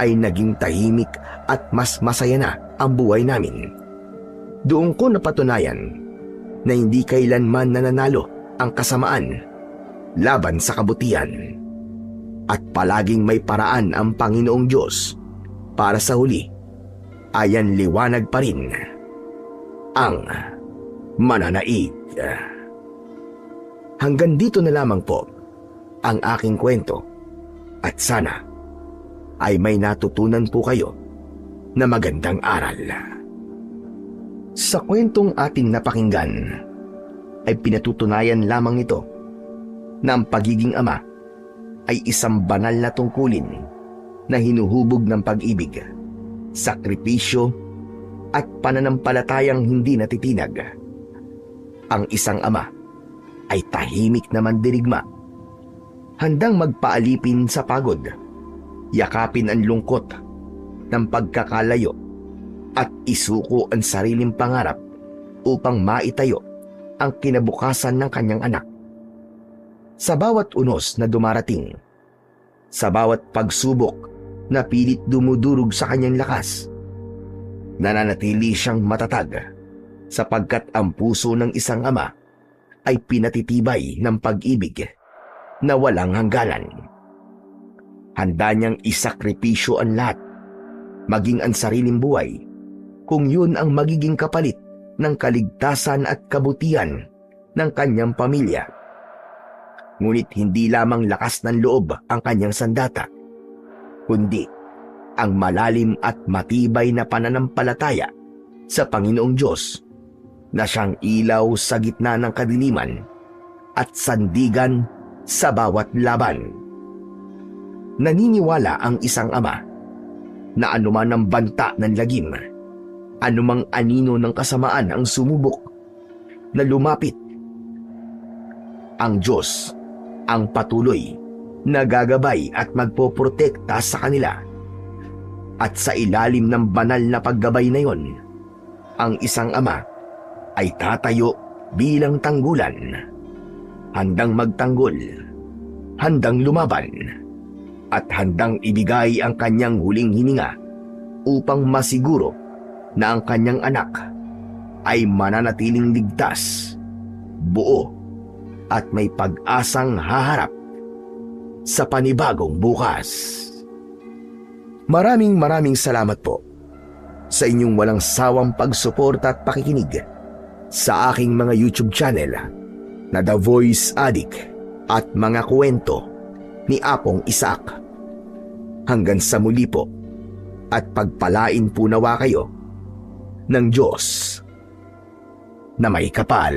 ay naging tahimik at mas masaya na ang buhay namin. Doon ko napatunayan na hindi kailanman nananalo ang kasamaan laban sa kabutihan. At palaging may paraan ang Panginoong Diyos para sa huli ayan liwanag pa rin ang mananaig. Hanggang dito na lamang po ang aking kwento at sana ay may natutunan po kayo na magandang aral. Sa kwentong ating napakinggan ay pinatutunayan lamang ito na ang pagiging ama ay isang banal na tungkulin na hinuhubog ng pag-ibig, sakripisyo at pananampalatayang hindi natitinag. Ang isang ama ay tahimik na mandirigma, handang magpaalipin sa pagod, yakapin ang lungkot ng pagkakalayo at isuko ang sariling pangarap upang maitayo ang kinabukasan ng kanyang anak. Sa bawat unos na dumarating, sa bawat pagsubok na pilit dumudurog sa kanyang lakas, nananatili siyang matatag sapagkat ang puso ng isang ama ay pinatitibay ng pag-ibig na walang hangganan. Handa niyang isakripisyo ang lahat, maging ang sariling buhay, kung yun ang magiging kapalit ng kaligtasan at kabutihan ng kanyang pamilya. Ngunit hindi lamang lakas ng loob ang kanyang sandata, kundi ang malalim at matibay na pananampalataya sa Panginoong Diyos na siyang ilaw sa gitna ng kadiliman at sandigan sa bawat laban. Naniniwala ang isang ama na anuman ang banta ng lagim, anumang anino ng kasamaan ang sumubok na lumapit, ang Diyos ang patuloy na gagabay at magpoprotekta sa kanila. At sa ilalim ng banal na paggabay na yon, ang isang ama ay tatayo bilang tanggulan, handang magtanggol, handang lumaban, at handang ibigay ang kanyang huling hininga upang masiguro na ang kanyang anak ay mananatiling ligtas, buo, at may pag-asang haharap sa panibagong bukas. Maraming salamat po sa inyong walang sawang pagsuporta at pakikinig sa aking mga YouTube channel na The Voice Addict at mga kwento ni Apong Isaac. Hanggang sa muli po at pagpalain po nawa kayo ng Diyos na may kapal.